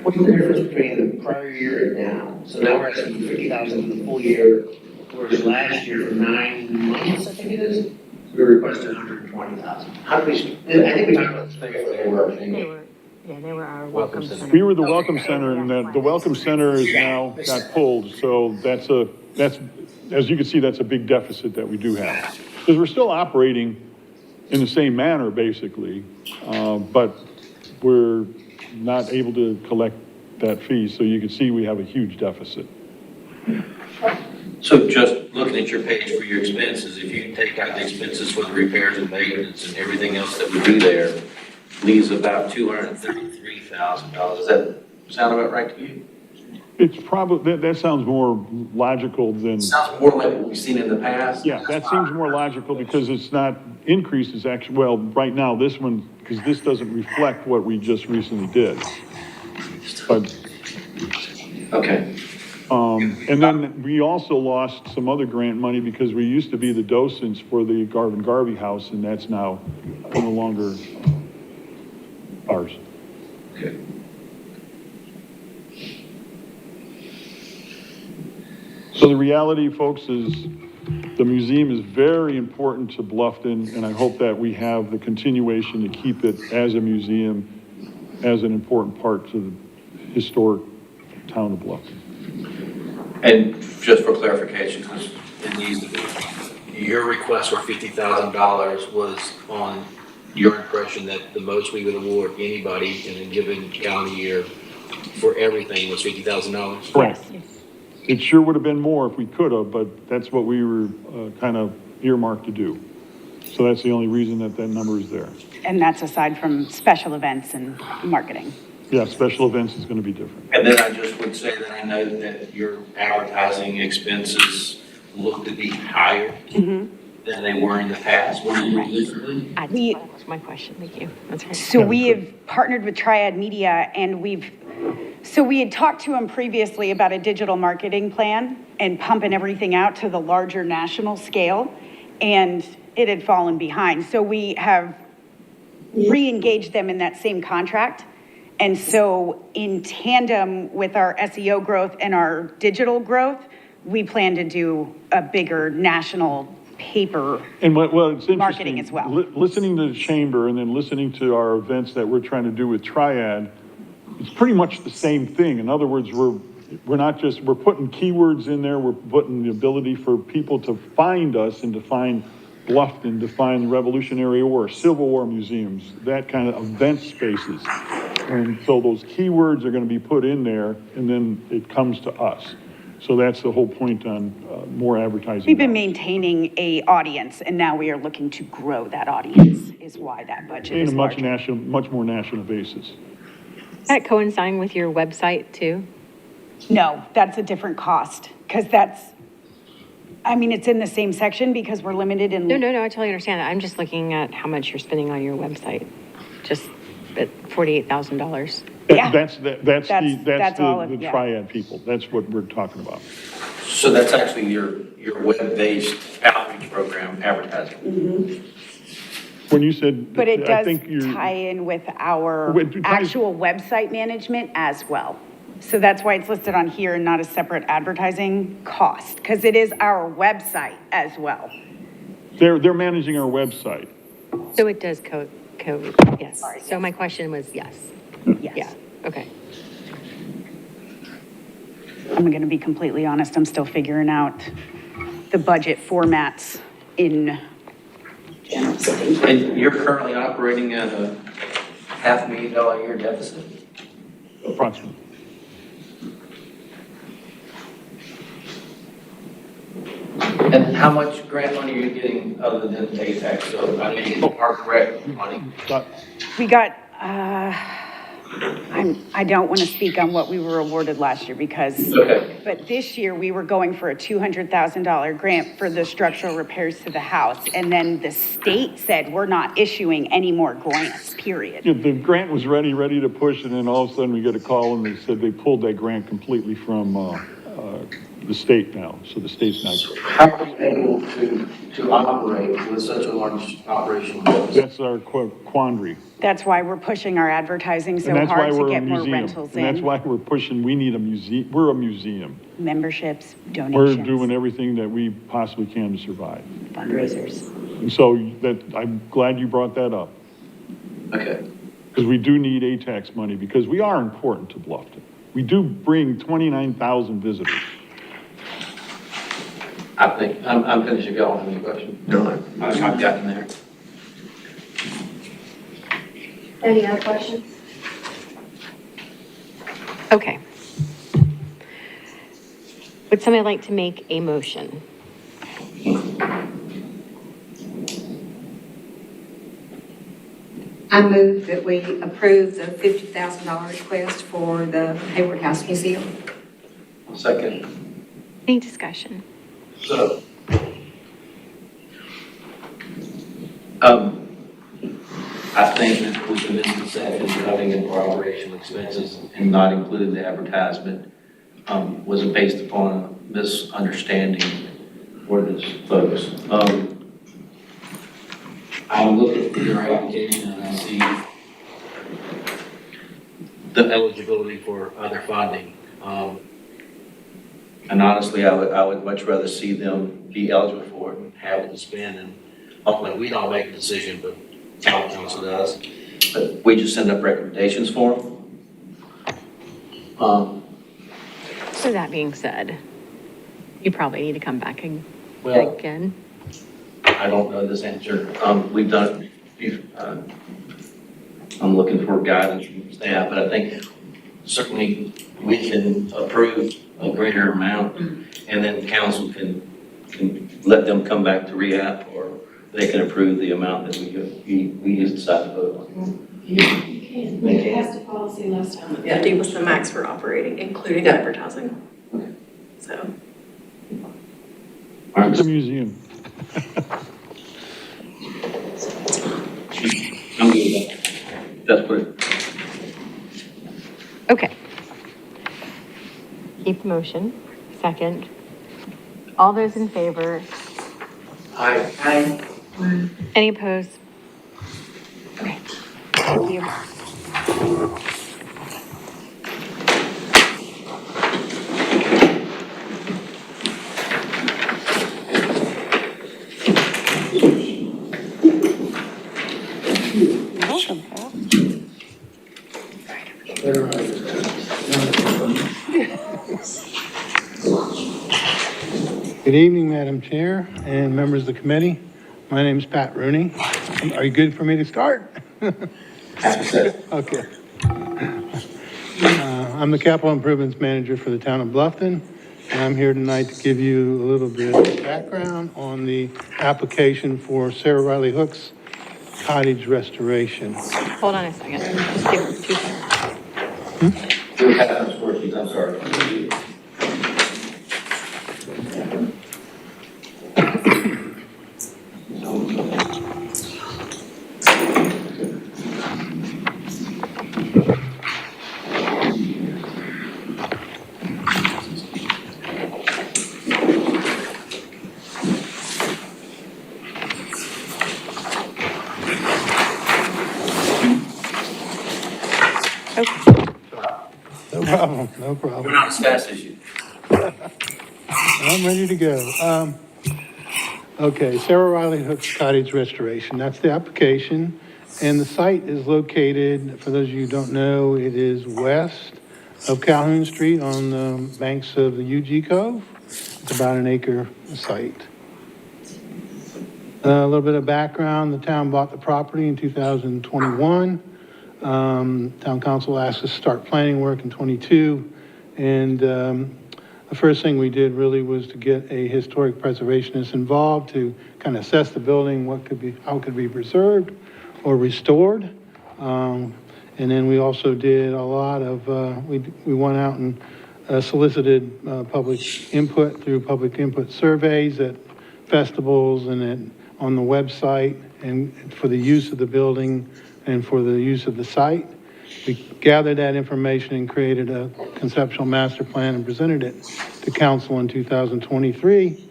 What's the difference between the prior year and now? So now we're asking for 50,000 for the full year, whereas last year for 9 months, I think it is, we requested 120,000. How do we, I think we talked about this thing before they were. They were our welcome center. We were the Welcome Center, and the Welcome Center is now got pulled, so that's, as you can see, that's a big deficit that we do have. Because we're still operating in the same manner, basically, but we're not able to collect that fee, so you can see we have a huge deficit. So just looking at your page for your expenses, if you take out the expenses for the repairs and maintenance and everything else that would be there, leaves about $233,000. Does that sound about right to you? It's probably, that sounds more logical than, Sounds more like what we've seen in the past. yeah, that seems more logical because it's not increases actually, well, right now, this one, because this doesn't reflect what we just recently did. But, Okay. and then we also lost some other grant money because we used to be the docents for the Garvin Garvey House, and that's now no longer ours. Okay. So the reality, folks, is the museum is very important to Bluffton, and I hope that we have the continuation to keep it as a museum, as an important part to the historic town of Bluffton. And just for clarification, because it needs to be, your request for $50,000 was on your impression that the most we would award anybody in a given calendar year for everything was $50,000? Correct. It sure would have been more if we could have, but that's what we were kind of earmarked to do. So that's the only reason that that number is there. And that's aside from special events and marketing. Yeah, special events is going to be different. And then I just would say that I know that your advertising expenses look to be higher. than they were in the past, more recently? That was my question, thank you. That's right. So we have partnered with Triad Media and we had talked to them previously about a digital marketing plan and pumping everything out to the larger national scale, and it had fallen behind. So we have re-engaged them in that same contract. And so in tandem with our SEO growth and our digital growth, we plan to do a bigger national paper And well, it's interesting. marketing as well. Listening to the chamber and then listening to our events that we're trying to do with Triad, it's pretty much the same thing. In other words, we're putting keywords in there, we're putting the ability for people to find us and to find Bluffton, to find Revolutionary War, Civil War museums, that kind of event spaces. And so those keywords are going to be put in there and then it comes to us. So that's the whole point on more advertising. We've been maintaining a audience and now we are looking to grow that audience is why that budget In is a much larger. much more national basis. Is that coinciding with your website too? No, that's a different cost because it's in the same section because we're limited in. No, I totally understand that. I'm just looking at how much you're spending on your website, just at $48,000. Yeah. That's all of- the yeah. Triad people. That's what we're talking about. So that's actually your web-based outreach program advertising. When you said. But it I does think you're- tie in with our It ties- actual website management as well. So that's why it's listed on here and not a separate advertising cost, because it is our website as well. They're managing our website. So it does yes. So my question was yes. Yes. Yeah, okay. I'm going to be completely honest, I'm still figuring out the budget formats in general city. And you're currently operating at a $500,000 a year deficit? Approximately. And how much grant money are you getting other than ATAX? So, I mean, Park and Rec money? But We got, I don't want to speak on what we were awarded last year because, Okay. but this year we were going for a $200,000 grant for the structural repairs to the house. And then the state said, we're not issuing any more grants, period. yeah, the grant was ready to push, and then all of a sudden we get a call and they said they pulled that grant completely from the state now. So the state's not. How are you able to operate with such a large operational deficit? That's our quandary. That's why we're pushing our advertising And so that's why hard to we're a get more museum. rentals And that's in, why we're pushing, we need a museum, we're a museum. memberships, We're donations, doing everything that we possibly can to survive. fundraisers. And so I'm glad you brought that up, Okay. because we do need ATAX money, because we are important to Bluffton. We do bring 29,000 visitors. I think, I'm finished. If y'all have any questions? No. I've gotten there. Any other questions? Okay. Would somebody like to make a motion? I move that we approve the $50,000 request for the Hayward House Museum. Second. Any discussion? So, I think that we can miss the second cutting in our operational expenses and not including the advertisement, was based upon a misunderstanding for this folks. I'm looking at your application and I see the eligibility for other funding. And honestly, I would much rather see them be eligible for it and have it to spend. And ultimately, we don't make a decision, but town council does. But we just send up recommendations for them. So that being said, you probably need to come back Well- again. I don't know this answer. We've done, I'm looking for guidance from staff, but I think certainly we can approve a greater amount and then council can let them come back to re-app, or they can approve the amount that we just decided to vote on. You can. We passed a policy last time. 50 was the max for operating, including advertising. So. It's a museum. Just put it. Okay. Keep the motion. Second. All those in favor? Aye. Any opposed? Okay. Thank you. Welcome, Pat. Good evening, Madam Chair and members of the committee. My name is Pat Rooney. Are you good for me to start? Okay. I'm the Capital Improvements Manager for the town of Bluffton, and I'm here tonight to give you a little bit of background on the application for Sarah Riley Hook's cottage restoration. Hold on a second. Just give 2 seconds. We'll have those worksheets, I'm sorry. No problem, no problem. We're not as fast as you. I'm ready to go. Okay, Sarah Riley Hook's Cottage Restoration, that's the application. And the site is located, for those of you who don't know, it is west of Calhoun Street on the banks of the UG Cove. It's about an acre site. A little bit of background, the town bought the property in 2021. Town council asked us to start planning work in 22. And the first thing we did really was to get a historic preservationist involved to kind of assess the building, how it could be preserved or restored. And then we also did a lot of, we went out and solicited public input through public input surveys at festivals and on the website, and for the use of the building and for the use of the site. We gathered that information and created a conceptual master plan and presented it to council in 2023.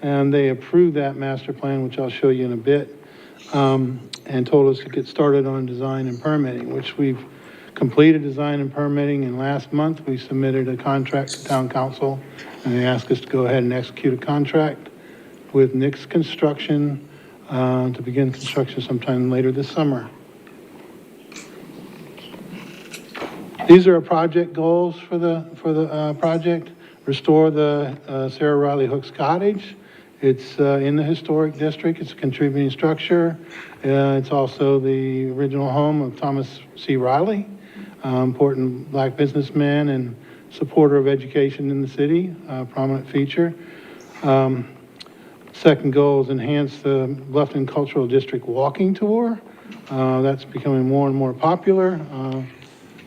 And they approved that master plan, which I'll show you in a bit, and told us to get started on design and permitting, which we've completed design and permitting. And last month we submitted a contract to town council, and they asked us to go ahead and execute a contract with Nick's Construction to begin construction sometime later this summer. These are our project goals for the project. Restore the Sarah Riley Hook's Cottage. It's in the historic district. It's a contributing structure. It's also the original home of Thomas C. Riley, important black businessman and supporter of education in the city, prominent feature. Second goal is enhance the Bluffton Cultural District walking tour. That's becoming more and more popular.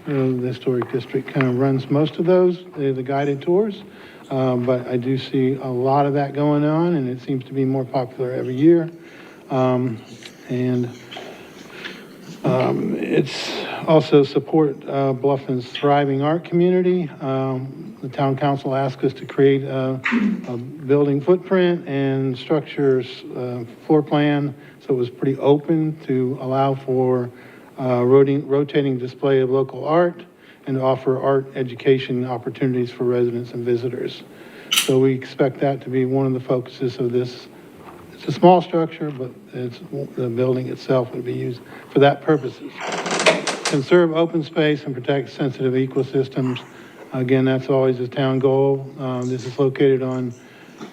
The historic district kind of runs most of those, the guided tours. But I do see a lot of that going on, and it seems to be more popular every year. It's also support Bluffton's thriving art community. The town council asked us to create a building footprint and structures floor plan, so it was pretty open to allow for rotating display of local art and to offer art education opportunities for residents and visitors. So we expect that to be one of the focuses of this. It's a small structure, but the building itself would be used for that purposes. Conserve open space and protect sensitive ecosystems. Again, that's always a town goal. This is located on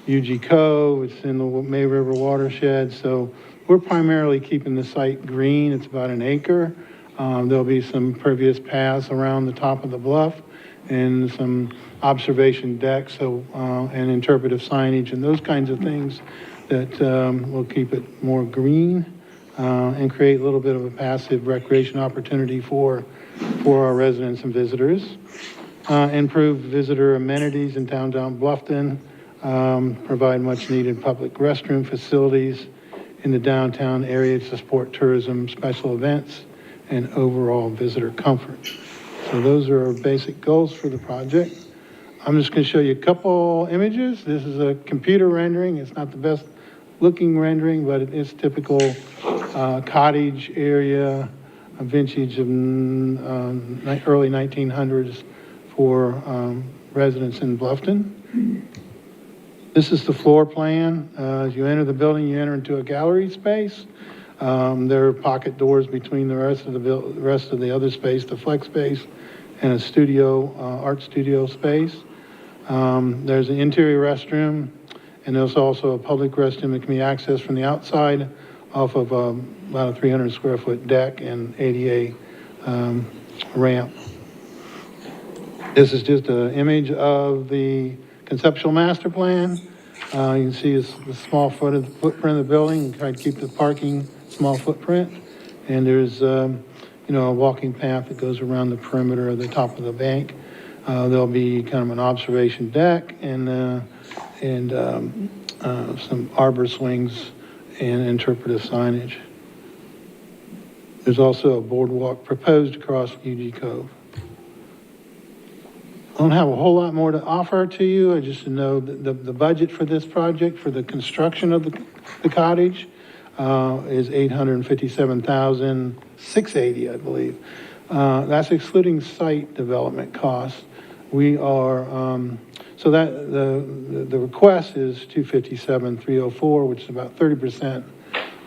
UG Cove. It's in the May River watershed. So we're primarily keeping the site green. It's about an acre. There'll be some pervious paths around the top of the bluff and some observation decks, and interpretive signage and those kinds of things that will keep it more green and create a little bit of a passive recreation opportunity for our residents and visitors. Improve visitor amenities in downtown Bluffton, provide much needed public restroom facilities in the downtown area to support tourism, special events, and overall visitor comfort. So those are our basic goals for the project. I'm just going to show you a couple images. This is a computer rendering. It's not the best looking rendering, but it is typical cottage area, a vintage of early 1900s for residents in Bluffton. This is the floor plan. As you enter the building, you enter into a gallery space. There are pocket doors between the rest of the other space, the flex space, and a studio, art studio space. There's an interior restroom, and there's also a public restroom that can be accessed from the outside off of about a 300 square foot deck and ADA ramp. This is just an image of the conceptual master plan. You can see the small footprint of the building. Try to keep the parking small footprint. And there's, a walking path that goes around the perimeter of the top of the bank. There'll be kind of an observation deck and some arbor swings and interpretive signage. There's also a boardwalk proposed across UG Cove. I don't have a whole lot more to offer to you. I just know that the budget for this project, for the construction of the cottage, is $857,680, I believe. That's excluding site development costs. We are, so that the request is $257,304, which is about 30%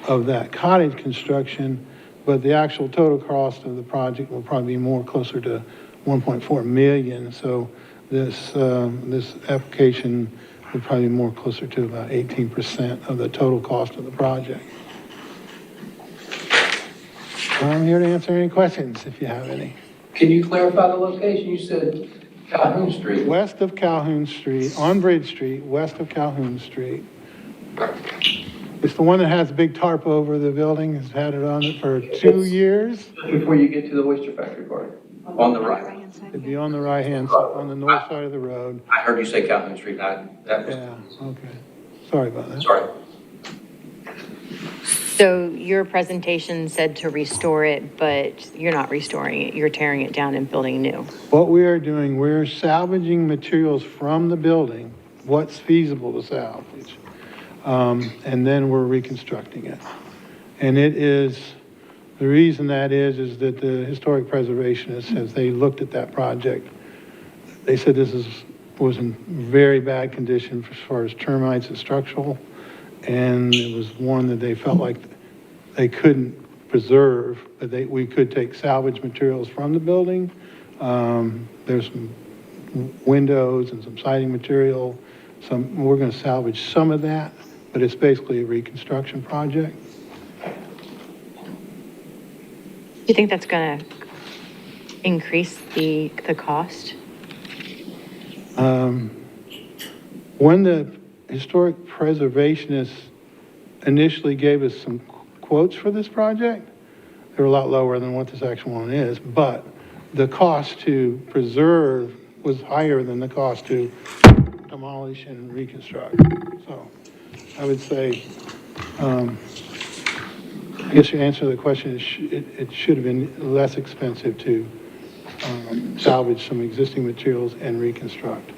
of that cottage construction, but the actual total cost of the project will probably be more closer to 1.4 million. So this application would probably be more closer to about 18% of the total cost of the project. I'm here to answer any questions if you have any. Can you clarify the location? You said Calhoun Street. West of Calhoun Street, on Bridge Street, west of Calhoun Street. It's the one that has a big tarp over the building. It's had it on it for 2 years. Before you get to the oyster factory part, on the right. It'd be on the right-hand side, on the north side of the road. I heard you say Calhoun Street, that was. Yeah, okay. Sorry about that. Sorry. So your presentation said to restore it, but you're not restoring it. You're tearing it down and building new. What we are doing, we're salvaging materials from the building, what's feasible to salvage, and then we're reconstructing it. And it is, the reason that is that the historic preservationists, as they looked at that project, they said this was in very bad condition as far as termites and structural, and it was one that they felt like they couldn't preserve, but we could take salvage materials from the building. There's some windows and some siding material. We're going to salvage some of that, but it's basically a reconstruction project. You think that's going to increase the cost? When the historic preservationists initially gave us some quotes for this project, they were a lot lower than what this actual one is, but the cost to preserve was higher than the cost to demolish and reconstruct. So I would say, I guess your answer to the question is it should have been less expensive to salvage some existing materials and reconstruct.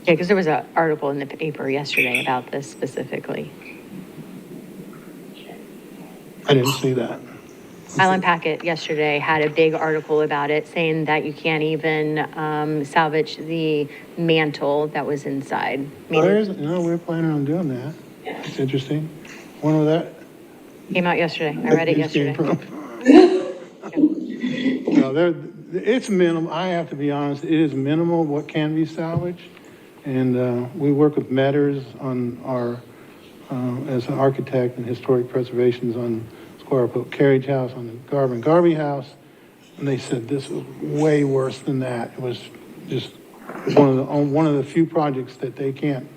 Yeah, because there was an article in the paper yesterday about this specifically. I didn't see that. Island Packet yesterday had a big article about it, saying that you can't even salvage the mantle that was inside. We're planning on doing that. It's interesting. Wonder where that Came out yesterday. I read it yesterday. No, it's minimal. I have to be honest, it is minimal what can be salvaged. And we work with Metters on our, as an architect and historic preservations on Squire Pope Carriage House, on the Garvey House. And they said this was way worse than that. It was just one of the few projects that they can't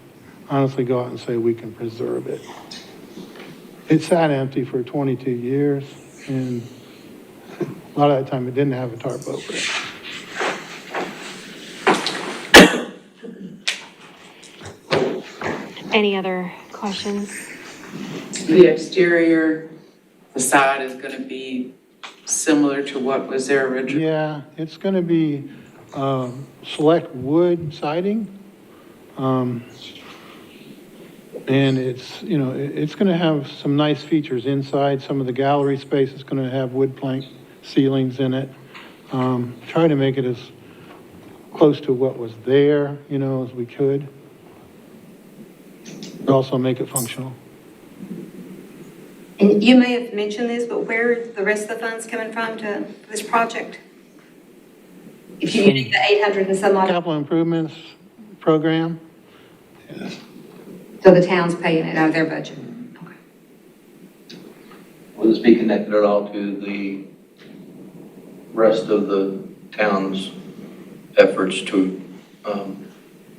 honestly go out and say we can preserve it. It sat empty for 22 years, and a lot of that time it didn't have a tarp over it. Any other questions? The exterior facade is gonna be similar to what was there originally? Yeah, it's going to be select wood siding. And it's, you know, it's going to have some nice features inside. Some of the gallery space is going to have wood plank ceilings in it. Try to make it as close to what was there, you know, as we could. But also make it functional. And you may have mentioned this, but where are the rest of the funds coming from to this project? If you need the 800 and some odd, Capital improvements program. so the town's paying it out of their budget. Okay. Will this be connected at all to the rest of the town's efforts to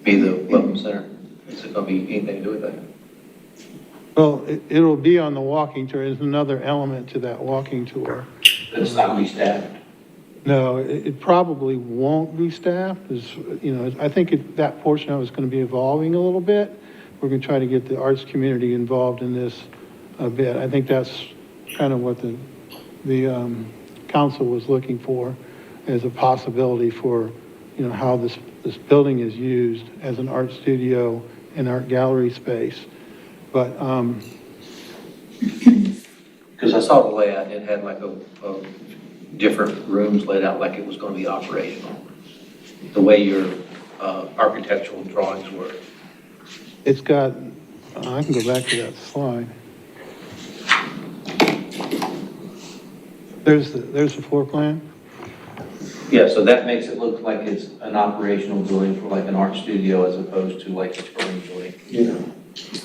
be the welcome center? Is it going to be anything to do with that? Well, it'll be on the walking tour. There's another element to that walking tour. It's not going to be staffed. No, it probably won't be staffed. Is, you know, I think that portion of it is going to be evolving a little bit. We're going to try to get the arts community involved in this a bit. I think that's kind of what the council was looking for as a possibility for, you know, how this building is used as an art studio and art gallery space. But, Because I saw the layout, it had like a different rooms laid out like it was going to be operational. The way your architectural drawings were. it's got, I can go back to that slide. There's the floor plan. Yeah, so that makes it look like it's an operational building for like an art studio as opposed to like a touring building. Yeah.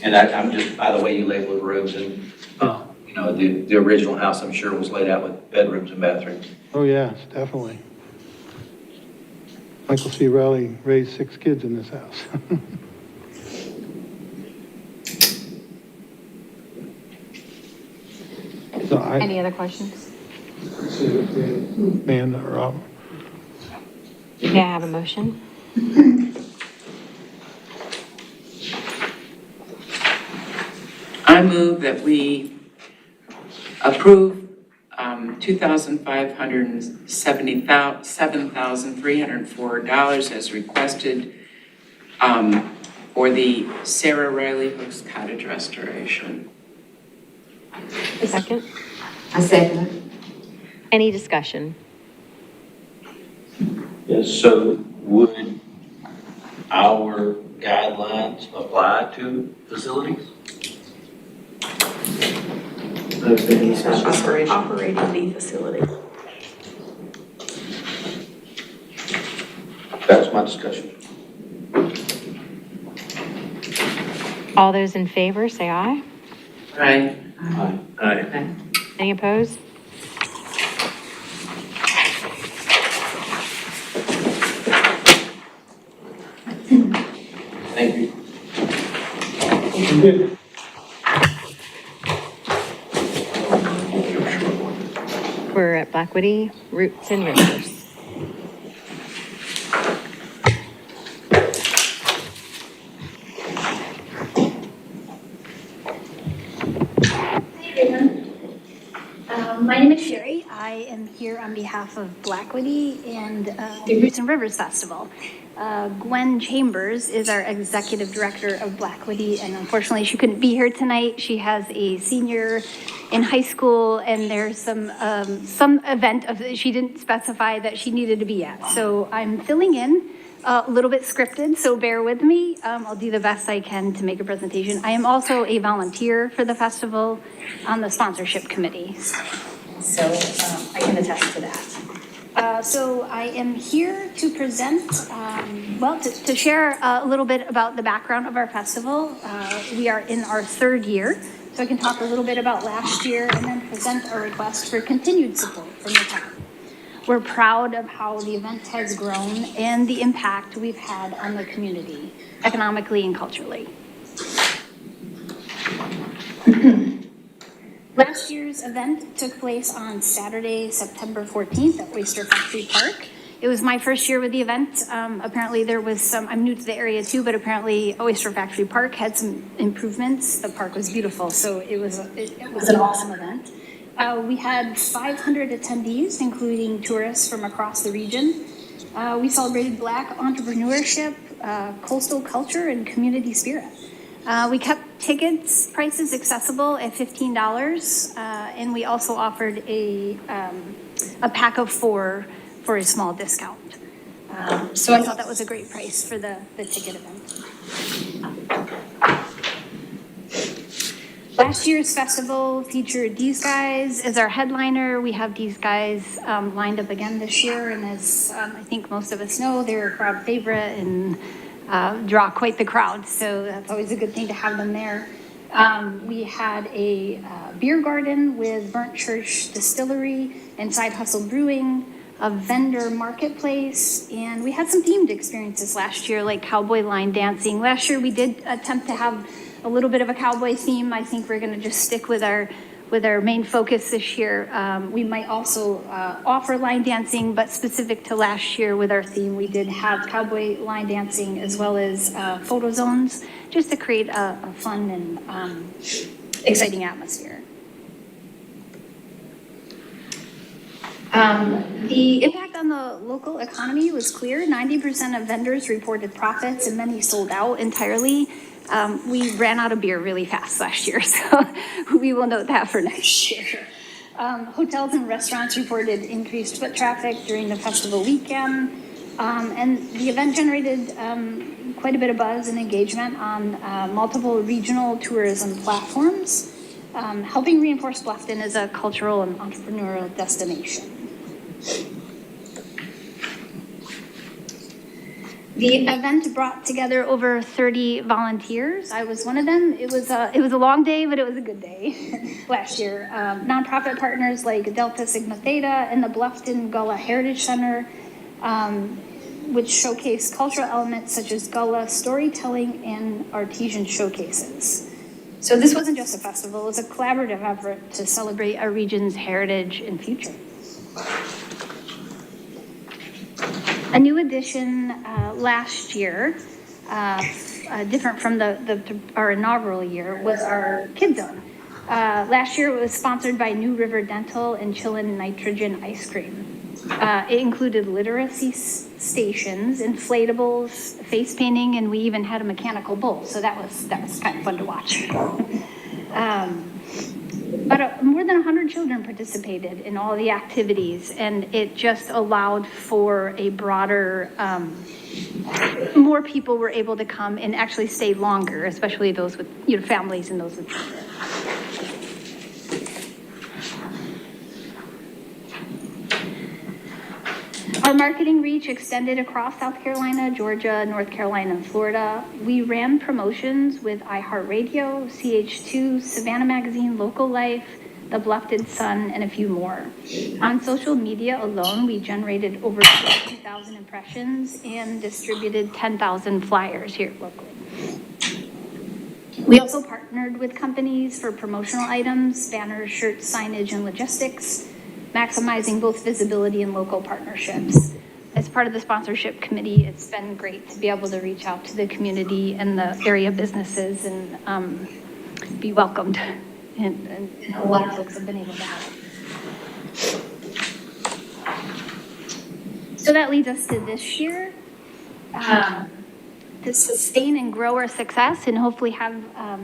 And I'm just, by the way you labeled rooms and, you know, the original house, I'm sure, was laid out with bedrooms and bathrooms. Oh, yes, definitely. Michael C. Rowley raised 6 kids in this house. So Any other questions? Man, Rob. May I have a motion? I move that we approve $2,577,304 as requested for the Sarah Riley Hooks Cottage restoration. A second? I second it. Any discussion? Yes, so would our guidelines apply to facilities? Operating the facility. That's my discussion. All those in favor, say aye. Right. Aye. Aye. Any opposed? Thank you. We're at Blackwoody, Roots and Rivers. My name is Sherry. I am here on behalf of Blackwoody and the Roots and Rivers Festival. Gwen Chambers is our executive director of Blackwoody, and unfortunately she couldn't be here tonight. She has a senior in high school, and there's some event she didn't specify that she needed to be at. So I'm filling in. A little bit scripted, so bear with me. I'll do the best I can to make a presentation. I am also a volunteer for the festival on the sponsorship committee, so I can attest to that. So I am here to present, to share a little bit about the background of our festival. We are in our 3rd year, so I can talk a little bit about last year and then present our request for continued support from the town. We're proud of how the event has grown and the impact we've had on the community, economically and culturally. Last year's event took place on Saturday, September 14th at Oyster Factory Park. It was my first year with the event. Apparently there was I'm new to the area too, but apparently Oyster Factory Park had some improvements. The park was beautiful, so it was an awesome event. We had 500 attendees, including tourists from across the region. We celebrated Black entrepreneurship, coastal culture, and community spirit. We kept tickets prices accessible at $15, and we also offered a pack of 4 for a small discount. So I thought that was a great price for the ticket event. Last year's festival featured these guys as our headliner. We have these guys lined up again this year, and as I think most of us know, they're a crowd favorite and draw quite the crowd, so that's always a good thing to have them there. We had a beer garden with Burnt Church Distillery and Side Hustle Brewing, a vendor marketplace, and we had some themed experiences last year, like cowboy line dancing. Last year, we did attempt to have a little bit of a cowboy theme. I think we're gonna just stick with our main focus this year. We might also offer line dancing, but specific to last year with our theme, we did have cowboy line dancing as well as photo zones, just to create a fun and exciting atmosphere. The impact on the local economy was clear. 90% of vendors reported profits and many sold out entirely. We ran out of beer really fast last year, so we will note that for next year. Hotels and restaurants reported increased foot traffic during the festival weekend, and the event generated quite a bit of buzz and engagement on multiple regional tourism platforms, helping reinforce Bluffton as a cultural and entrepreneurial destination. The event brought together over 30 volunteers. I was one of them. It was a long day, but it was a good day last year. Nonprofit partners like Delta Sigma Theta and the Bluffton Gullah Heritage Center, which showcased cultural elements such as Gullah storytelling and artisan showcases. So this wasn't just a festival, it was a collaborative effort to celebrate our region's heritage and future. A new addition last year, different from our inaugural year, was our Kid Zone. Last year it was sponsored by New River Dental and Chillin' Nitrogen Ice Cream. It included literacy stations, inflatables, face painting, and we even had a mechanical bull, so that was kind of fun to watch. But more than 100 children participated in all the activities, and it just allowed for a broader, more people were able to come and actually stay longer, especially those with families and those with children. Our marketing reach extended across South Carolina, Georgia, North Carolina, and Florida. We ran promotions with iHeartRadio, CH2, Savannah Magazine, Local Life, The Bluffton Sun, and a few more. On social media alone, we generated over 2,000 impressions and distributed 10,000 flyers here locally. We also partnered with companies for promotional items, banners, shirts, signage, and logistics, maximizing both visibility and local partnerships. As part of the sponsorship committee, it's been great to be able to reach out to the community and the area businesses and be welcomed. And a lot of folks have been able to help. So that leads us to this year. To sustain and grow our success and hopefully have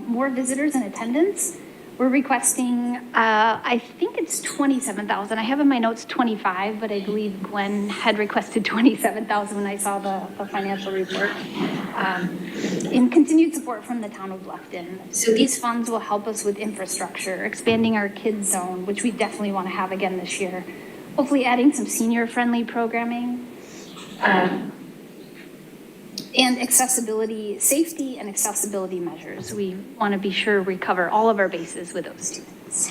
more visitors in attendance, we're requesting, I think it's 27,000. I have in my notes 25, but I believe Gwen had requested 27,000 when I saw the financial report. In continued support from the town of Bluffton. So these funds will help us with infrastructure, expanding our kids zone, which we definitely want to have again this year. Hopefully adding some senior-friendly programming. And accessibility, safety and accessibility measures. We want to be sure we cover all of our bases with those students.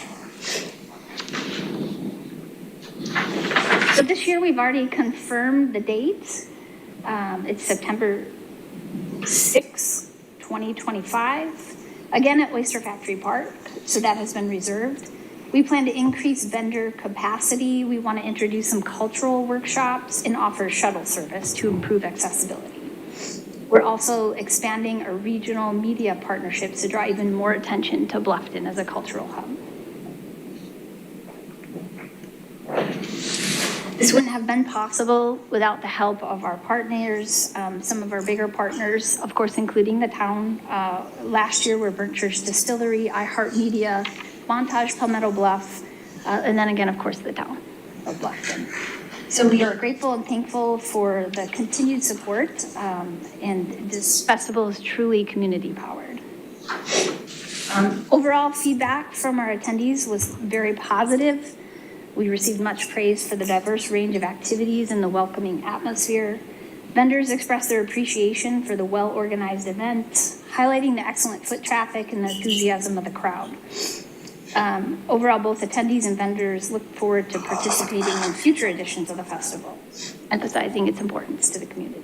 So this year we've already confirmed the dates. It's September 6, 2025, again at Oyster Factory Park, so that has been reserved. We plan to increase vendor capacity. We want to introduce some cultural workshops and offer shuttle service to improve accessibility. We're also expanding our regional media partnerships to draw even more attention to Bluffton as a cultural hub. This wouldn't have been possible without the help of our partners, some of our bigger partners, of course, including the town. Last year were Burnt Church Distillery, iHeartMedia, Montage Palmetto Bluff, and then again, of course, the town of Bluffton. So we are grateful and thankful for the continued support, and this festival is truly community powered. Overall feedback from our attendees was very positive. We received much praise for the diverse range of activities and the welcoming atmosphere. Vendors expressed their appreciation for the well-organized event, highlighting the excellent foot traffic and the enthusiasm of the crowd. Overall, both attendees and vendors look forward to participating in future editions of the festival, emphasizing its importance to the community.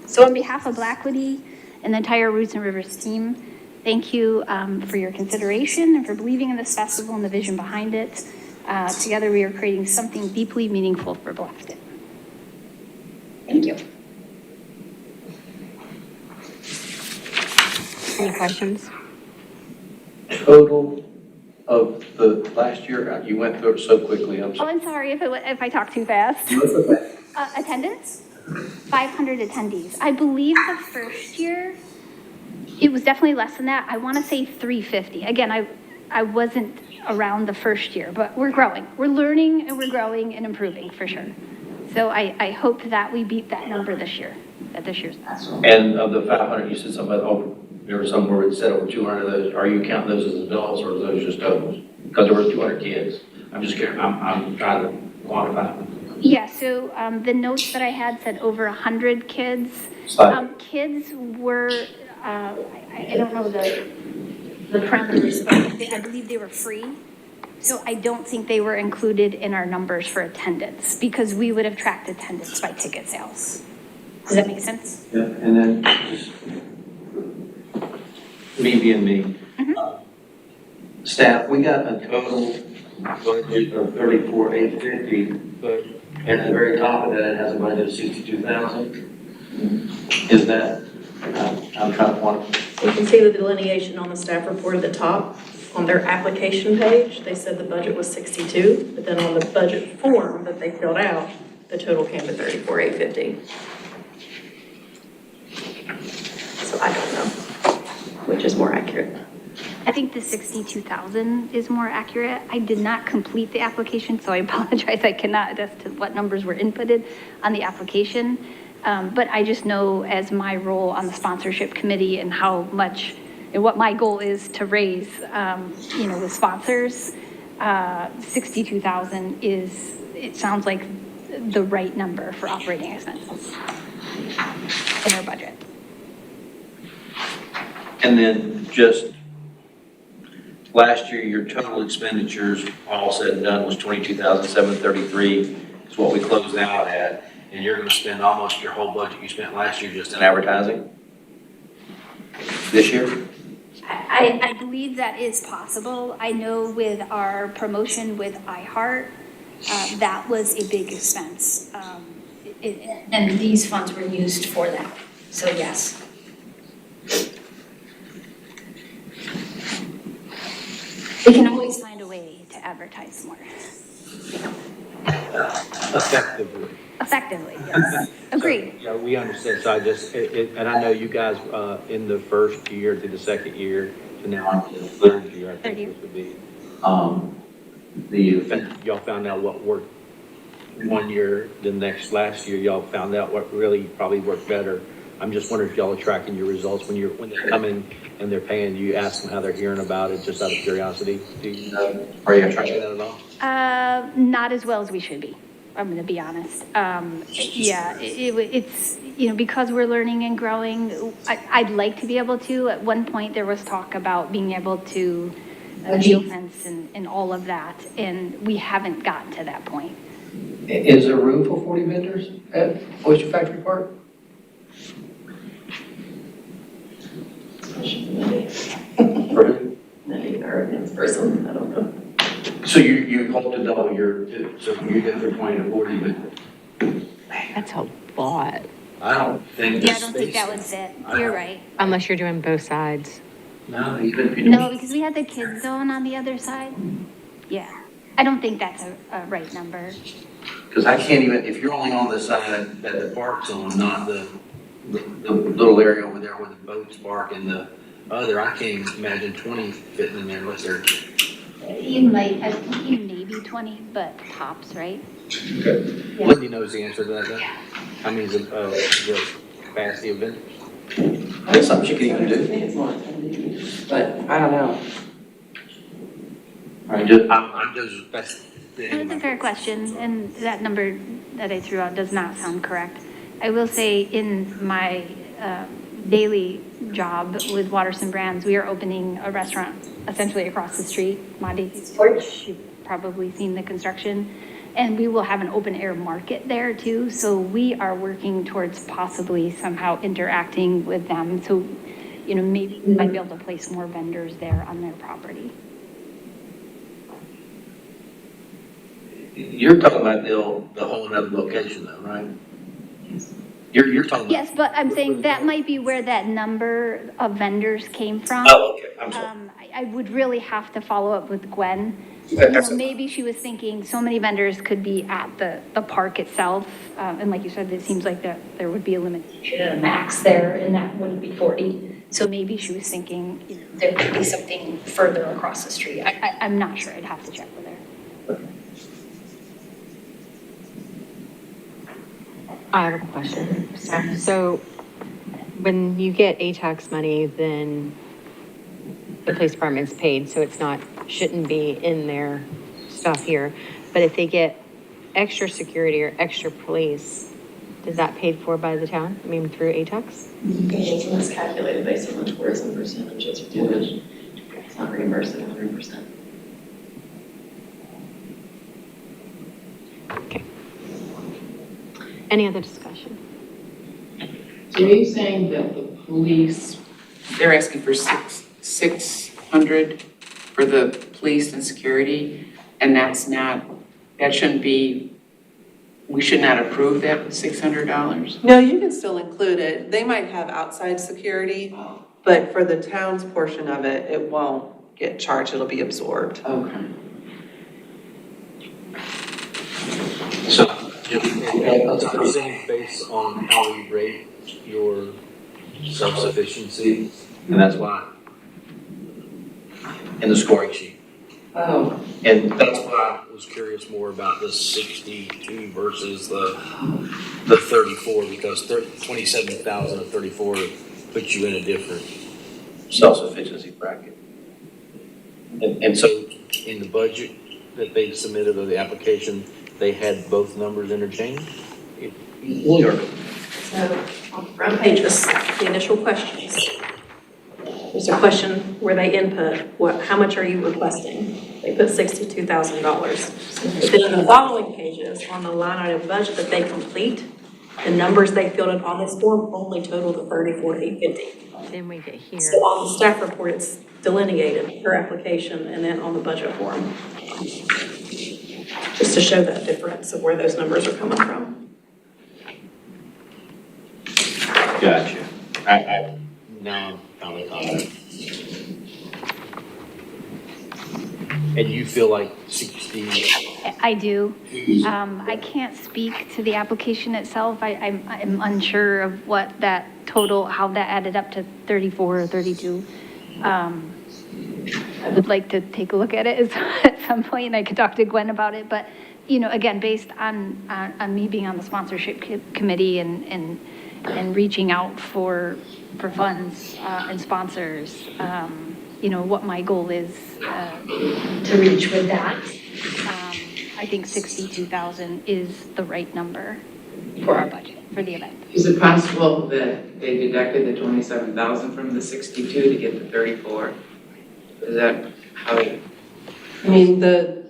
So on behalf of Blackwoody and the entire Roots and Rivers team, thank you for your consideration and for believing in this festival and the vision behind it. Together, we are creating something deeply meaningful for Bluffton. Thank you. Any questions? Total of the last year, you went through it so quickly, I'm Oh, sorry. I'm sorry if I talk too fast. Attendance? 500 attendees. I believe the first year, it was definitely less than that. I want to say 350. Again, I wasn't around the first year, but we're growing. We're learning and we're growing and improving for sure. So I hope that we beat that number this year, at this year's festival. And of the 500, you said something about, there was somewhere where it said over 200 of those, are you counting those as adults or are those just totals? Because there were 200 kids. I'm just curious, I'm trying to quantify them. Yeah, so the notes that I had said over 100 kids. Kids were, I don't know the parameters, but I believe they were free. So I don't think they were included in our numbers for attendance because we would have tracked attendance by ticket sales. Does that make sense? Yeah, and then just me being me. Staff, we got a total budget of 34,850, but at the very top of that, it has a budget of 62,000. Is that, I'm trying to quantify. You can see the delineation on the staff report at the top. On their application page, they said the budget was 62, but then on the budget form that they filled out, the total came to 34,850. So I don't know which is more accurate. I think the 62,000 is more accurate. I did not complete the application, so I apologize. I cannot attest to what numbers were inputted on the application. But I just know as my role on the sponsorship committee and how much and what my goal is to raise, with sponsors, 62,000 is, it sounds like the right number for operating expenses in our budget. And then just last year, your total expenditures, all said and done, was 22,733 is what we closed out at. And you're going to spend almost your whole budget you spent last year just in advertising this year? I believe that is possible. I know with our promotion with iHeart, that was a big expense. And these funds were used for that. So yes. We can always find a way to advertise more. Effectively. Effectively, yes. Agreed. Yeah, we understand. So I just, and I know you guys, in the first year to the second year to now the third year, I think this would be. Y'all found out what worked one year, the last year, y'all found out what really probably worked better. I'm just wondering if y'all are tracking your results when they're coming and they're paying, you ask them how they're hearing about it, just out of curiosity. Do you know? Are you tracking that at all? Not as well as we should be. I'm going to be honest. It's, because we're learning and growing, I'd like to be able to. At one point, there was talk about being able to geofence and all of that, and we haven't gotten to that point. Is there room for 40 vendors at Oyster Factory Park? Person, I don't know. So you hope to double so you get from 20 to 40, but That's a lot. I don't think. Yeah, I don't think that would fit. You're right. Unless you're doing both sides. No, even if you No, because we had the kids zone on the other side. Yeah, I don't think that's a right number. Because I can't even, if you're only on the side that the park's on, not the little area over there where the boats park and the other, I can't imagine 20 fitting in there unless they're. You might, I think you maybe 20, but tops, right? Yeah. Lindy knows the answer to that, though. How many is the capacity of vendors? That's something you can even do. But I don't know. I'm just, that's the end of That's my. a fair question, and that number that I threw out does not sound correct. I will say in my daily job with Watterson Brands, we are opening a restaurant essentially across the street, Mondays Porch. You've probably seen the construction. And we will have an open air market there too. So we are working towards possibly somehow interacting with them. So, you know, maybe we might be able to place more vendors there on their property. You're talking about the whole other location though, right? You're talking about. Yes, but I'm saying that might be where that number of vendors came from. Oh, okay, I'm sorry. I would really have to follow up with Gwen. Maybe she was thinking so many vendors could be at the park itself. And like you said, it seems like there would be a limitation, a max there, and that wouldn't be 40. So maybe she was thinking, you know, there could be something further across the street. I'm not sure. I'd have to check with her. I have a question. So when you get ATAX money, then the police department's paid, so it's not, shouldn't be in their stuff here. But if they get extra security or extra police, is that paid for by the town? I mean, through ATAX? It's calculated based on the tourism percentages, which it's not reimbursed at 100%. Okay. Any other discussion? So are you saying that the police, they're asking for 600 for the police and security, and that's not, that shouldn't be, we should not approve that $600? No, you can still include it. They might have outside security, but for the town's portion of it, it won't get charged. It'll be absorbed. Okay. So, it's a percentage based on how you rate your self-sufficiency, and that's why in the scoring sheet. Oh. And that's why I was curious more about the 62 versus the 34, because 27,000 of 34 puts you in a different self-sufficiency bracket. And so in the budget that they submitted or the application, they had both numbers interchanged? So on the front pages, the initial questions. There's a question where they input, how much are you requesting? They put $62,000. But then in the following pages, on the line item budget that they complete, the numbers they filled in on this form only total to $34,850. Then we get here. So on the staff report, it's delineated per application and then on the budget form. Just to show that difference of where those numbers are coming from. Gotcha. I now I'm found. And you feel like 60? I do. I can't speak to the application itself. I'm unsure of what that total, how that added up to 34 or 32. I would like to take a look at it at some point, and I could talk to Gwen about it. But, you know, again, based on me being on the sponsorship committee and reaching out for funds and sponsors, you know, what my goal is to reach with that. I think 62,000 is the right number for our budget, for the event. Is it possible that they deducted the 27,000 from the 62 to get the 34? Is that how it? I mean, the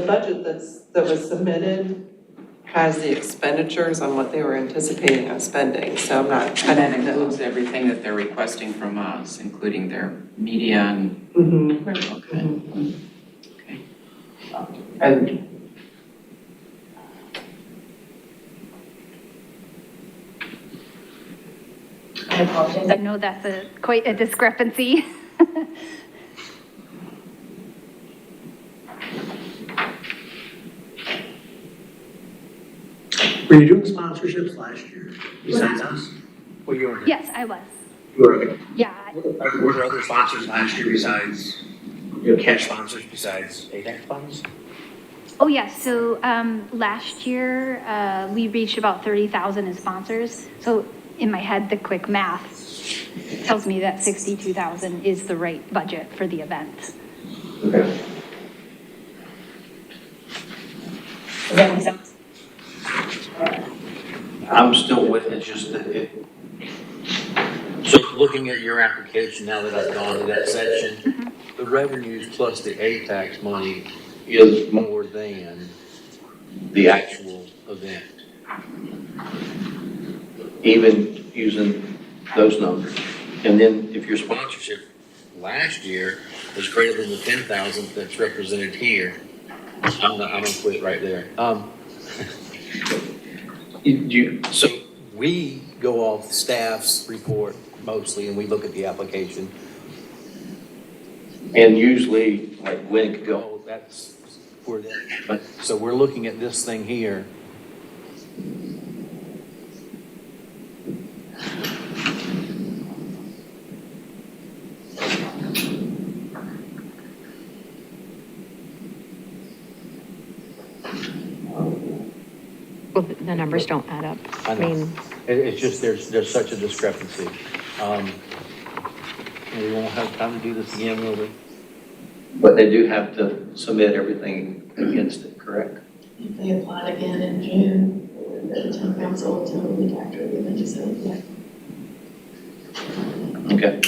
budget that was submitted has the expenditures on what they were anticipating on spending, so I'm not. And that includes everything that they're requesting from us, including their media and. Mm-hmm. Okay. Mm-hmm. Okay. And I apologize. I know that's quite a discrepancy. Were you doing sponsorships last year besides us? Well, you were, Yes, I was. You were, Yeah, were there other sponsors last year besides, cash sponsors besides ATAX funds? oh, yeah, so, last year, we reached about 30,000 in sponsors. So in my head, the quick math tells me that 62,000 is the right budget for the event. Okay. Does that make sense? I'm still with it, just that it. So looking at your application, now that I've gone to that section, the revenues plus the A-tax money is more than the actual event. Even using those numbers. And then if your sponsorship last year was greater than the 10,000 that's represented here, I'm gonna quit right there. So we go off staff's report mostly, and we look at the application. And usually, like, when it could go, oh, that's where that, but, so we're looking at this thing here. Well, the numbers don't add up. I I know. mean, It's just, there's such a discrepancy. And we won't have time to do this again, will we? But they do have to submit everything against it, correct? If they applied again in June, the town council will tell the week after the event is held. Okay.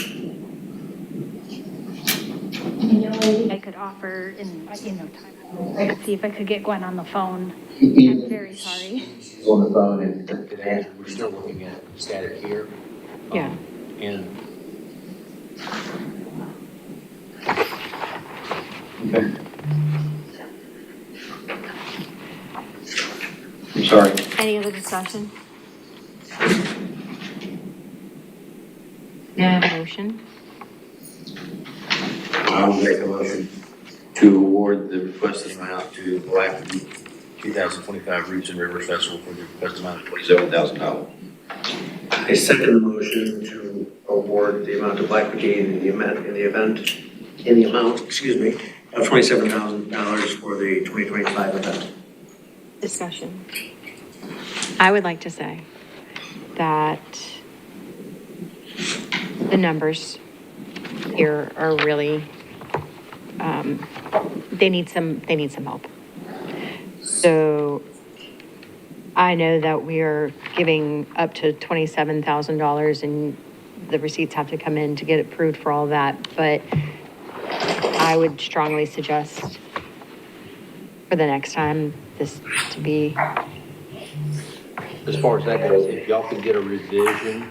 I could offer in, time. I could see if I could get Gwen on the phone. I'm very sorry. On the phone and could answer, we're still looking at static here. Yeah. And. Okay. I'm sorry. any other discussion? Yeah, motion. I'll make a motion to award the requested amount to Black 2025 Roots and Rivers Festival for the requested amount of $27,000. I second the motion to award the amount of Black Brigade in the amount, of $27,000 for the 2025 event. Discussion. I would like to say that the numbers here are really, they need some help. So I know that we are giving up to $27,000 and the receipts have to come in to get approved for all that, but I would strongly suggest for the next time this to be. As far as that goes, if y'all could get a revision,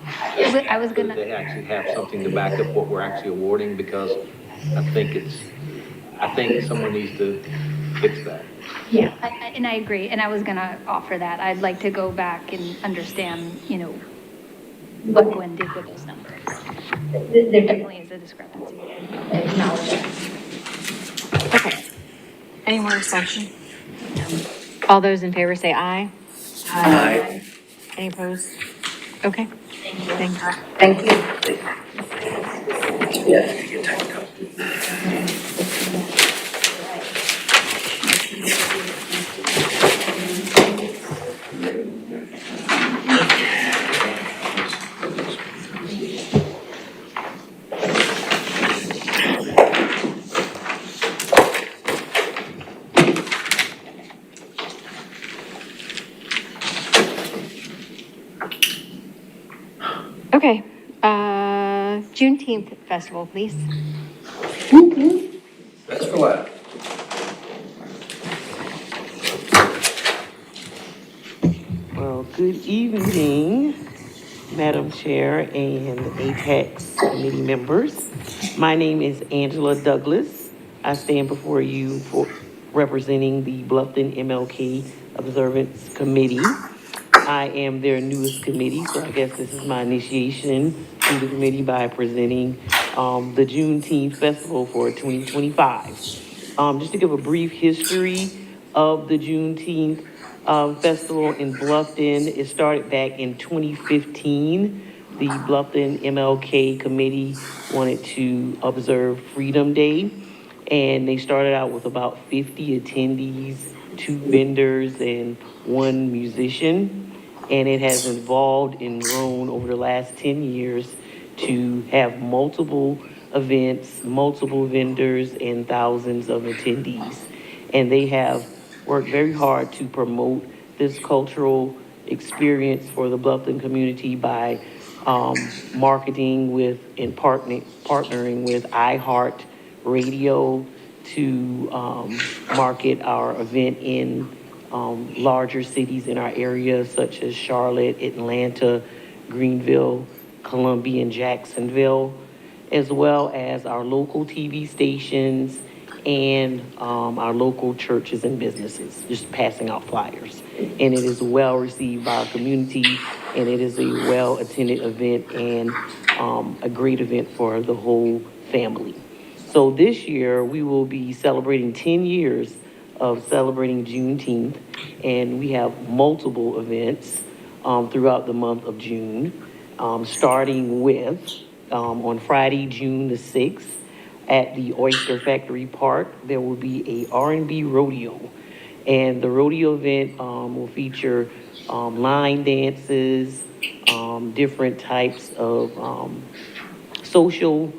I was gonna. they actually have something to back up what we're actually awarding, because I think someone needs to fix that. Yeah, and I agree, and I was gonna offer that. I'd like to go back and understand, what Gwen did with those numbers. There definitely is a discrepancy. Okay. Any more discussion? All those in favor say aye. Aye. Any opposed? Okay. Thank you. Thank you. Yeah, you get tightened up. Okay, Juneteenth festival, please. That's for what? Well, good evening, Madam Chair and Apex committee members. My name is Angela Douglas. I stand before you for representing the Bluffton MLK Observance Committee. I am their newest committee, so I guess this is my initiation to the committee by presenting the Juneteenth Festival for 2025. Just to give a brief history of the Juneteenth Festival in Bluffton. It started back in 2015. The Bluffton MLK Committee wanted to observe Freedom Day, and they started out with about 50 attendees, 2 vendors, and 1 musician. And it has evolved and grown over the last 10 years to have multiple events, multiple vendors, and thousands of attendees. And they have worked very hard to promote this cultural experience for the Bluffton community by marketing with and partnering with iHeart Radio to market our event in larger cities in our area, such as Charlotte, Atlanta, Greenville, Columbia, and Jacksonville, as well as our local TV stations and our local churches and businesses, just passing out flyers. And it is well received by our community, and it is a well-attended event and a great event for the whole family. So this year, we will be celebrating 10 years of celebrating Juneteenth, and we have multiple events throughout the month of June, starting with on Friday, June the 6th, at the Oyster Factory Park, there will be a R&B rodeo. And the rodeo event will feature line dances, different types of social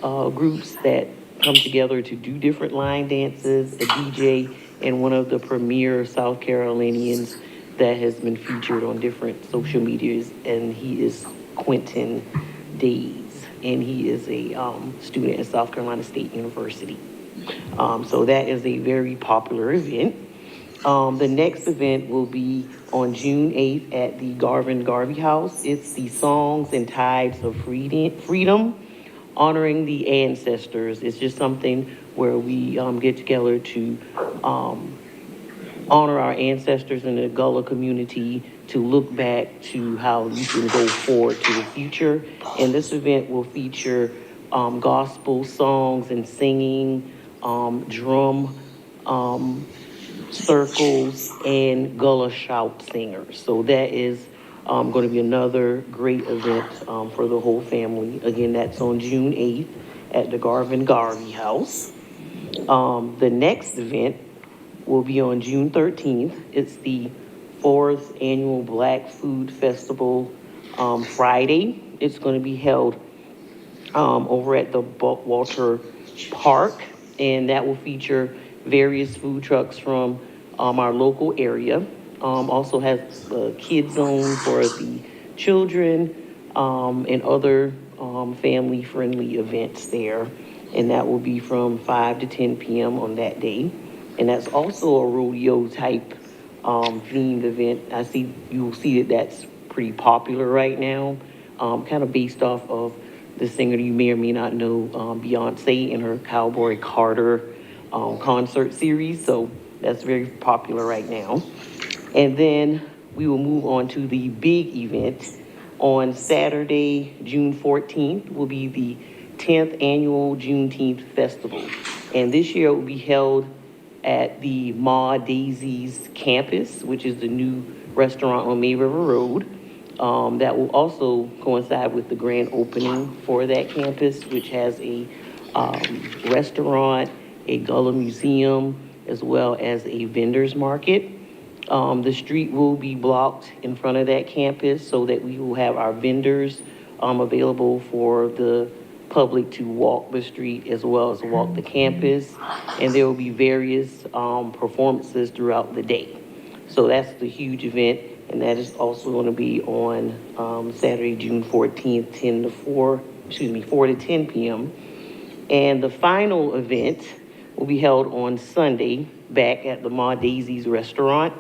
groups that come together to do different line dances, a DJ, and one of the premier South Carolinians that has been featured on different social medias, and he is Quentin Days, and he is a student at South Carolina State University. So that is a very popular event. The next event will be on June 8th at the Garvin Garvey House. It's the Songs and Tides of Freedom, honoring the ancestors. It's just something where we get together to honor our ancestors in the Gullah community, to look back to how we can go forward to the future. And this event will feature gospel songs and singing, drum circles, and Gullah shout singers. So that is going to be another great event for the whole family. Again, that's on June 8th at the Garvin Garvey House. The next event will be on June 13th. It's the 4th Annual Black Food Festival Friday. It's going to be held over at the Walter Park, and that will feature various food trucks from our local area. Also has a kid zone for the children and other family-friendly events there. And that will be from 5 to 10 p.m. on that day. And that's also a rodeo type themed event. I see you will see that that's pretty popular right now, kind of based off of the singer you may or may not know, Beyonce, and her Cowboy Carter concert series. So that's very popular right now. And then we will move on to the big event. On Saturday, June 14th, will be the 10th Annual Juneteenth Festival. And this year it will be held at the Ma Daisy's campus, which is the new restaurant on May River Road. That will also coincide with the grand opening for that campus, which has a restaurant, a Gullah museum, as well as a vendor's market. The street will be blocked in front of that campus so that we will have our vendors available for the public to walk the street as well as walk the campus. And there will be various performances throughout the day. So that's the huge event. And that is also going to be on Saturday, June 14th, 4 to 10 p.m. And the final event will be held on Sunday back at the Ma Daisy's restaurant.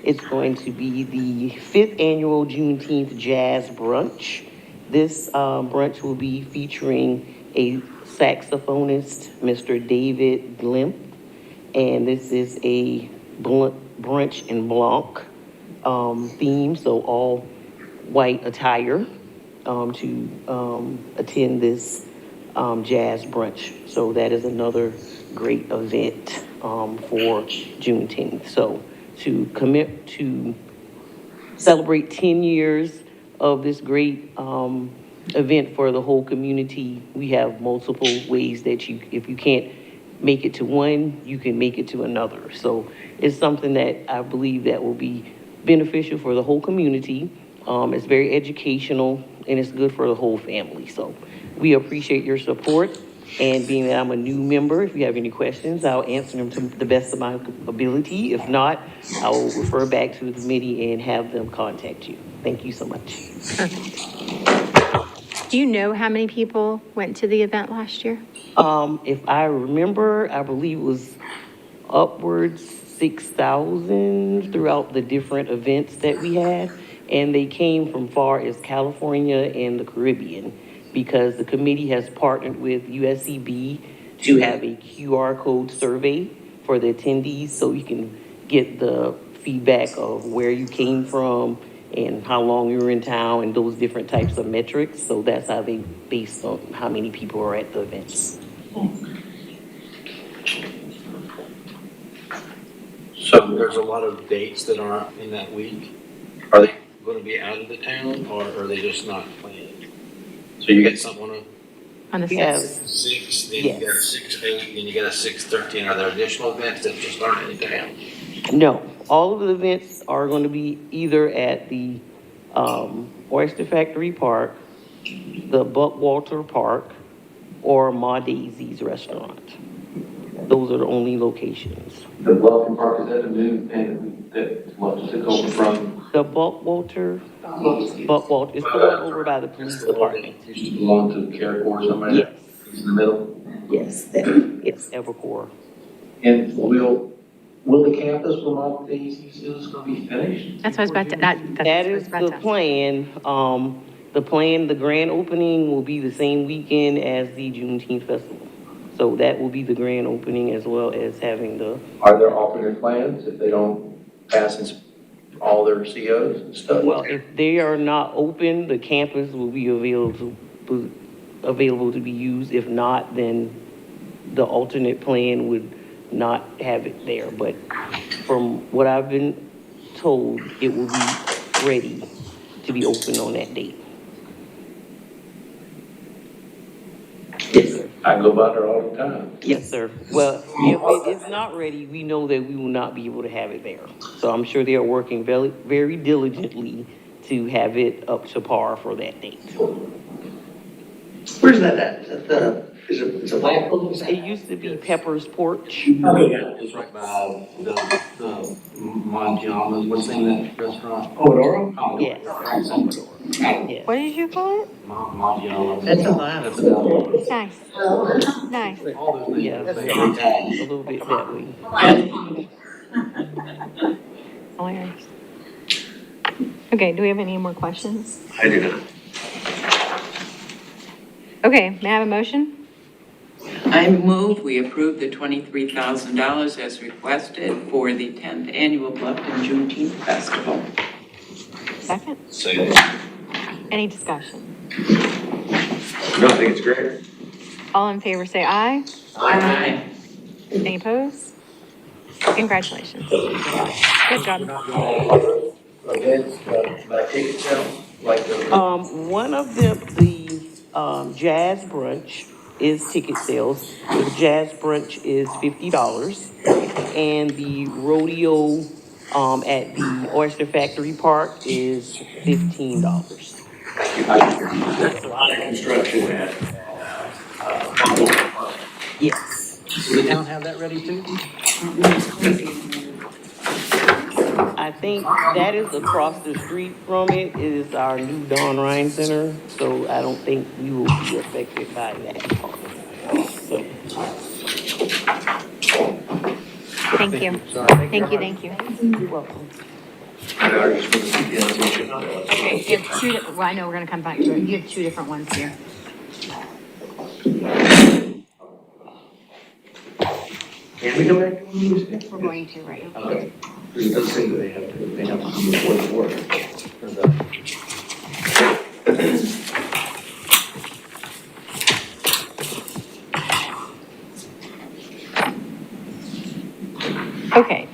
It's going to be the 5th Annual Juneteenth Jazz Brunch. This brunch will be featuring a saxophonist, Mr. David Glimp, and this is a brunch en blanc theme, so all white attire to attend this jazz brunch. So that is another great event for Juneteenth. So to commit to celebrate 10 years of this great event for the whole community. We have multiple ways that you, if you can't make it to one, you can make it to another. So it's something that I believe that will be beneficial for the whole community. It's very educational and it's good for the whole family. So we appreciate your support. And being that I'm a new member, if you have any questions, I'll answer them to the best of my ability. If not, I will refer back to the committee and have them contact you. Thank you so much. Do you know how many people went to the event last year? If I remember, I believe it was upwards 6,000 throughout the different events that we had. And they came from far as California and the Caribbean because the committee has partnered with USCB to have a QR code survey for the attendees so you can get the feedback of where you came from and how long you were in town and those different types of metrics. So that's how they based on how many people are at the events. So there's a lot of dates that aren't in that week. Are they going to be out of the town or are they just not planned? So you got something On the Yes. 6, then you got a 6/8, then you got a 6/13. Are there additional events that just aren't in town? No, all of the events are going to be either at the Oyster Factory Park, the Buckwalter Park, or Ma Daisy's restaurant. Those are the only locations. The Bluffton Park, is that the new thing that took over from? The Buckwalter, it's the one over by the police department. Used to belong to Carrick or somebody? Yes. It's in the middle? Yes, it's Evercore. And will the campus, will all these students going to be finished? That's what I was about to, that's what I That was is about the to ask. plan. The plan, the grand opening will be the same weekend as the Juneteenth festival. So that will be the grand opening as well as having the. Are there alternate plans if they don't pass all their COs and stuff? Well, if they are not open, the campus will be available to be used. If not, then the alternate plan would not have it there. But from what I've been told, it will be ready to be open on that date. Yes, sir. I go by there all the time. Yes, sir. Well, if it is not ready, we know that we will not be able to have it there. So I'm sure they are working very, very diligently to have it up to par for that date. Where's that at? Is that it's a Blackpool? It used to be Pepper's Porch. Okay, yeah, it's right by the Mangiama's, what's the name of that restaurant? Pomodoro? Yes. Yes. What did you call it? Mangiama's. That's a lot. Nice. Nice. All those names. Yeah, They a have tags. little bit that way. Hilarious. Okay, do we have any more questions? I do not. Okay, may I have a motion? I move we approve the $23,000 as requested for the 10th Annual Bluffton Juneteenth Festival. Second? Say that. Any discussion? No, I think it's great. All in favor, say aye. Aye. Any opposed? Congratulations. Good job. Events, like ticket sales, like the. One of the jazz brunch is ticket sales. The jazz brunch is $50, and the rodeo at the Oyster Factory Park is $15. There's a lot of construction at, Yes. Does the town have that ready too? I think that is across the street from it is our new Don Ryan Center, so I don't think we will be affected by that. So, Thank you. Thank you. you're welcome. Okay, you have two, well, I know we're gonna come back to it. You have two different ones here. can we go back? We're going to, right? Okay. It does say that they have to work. Okay,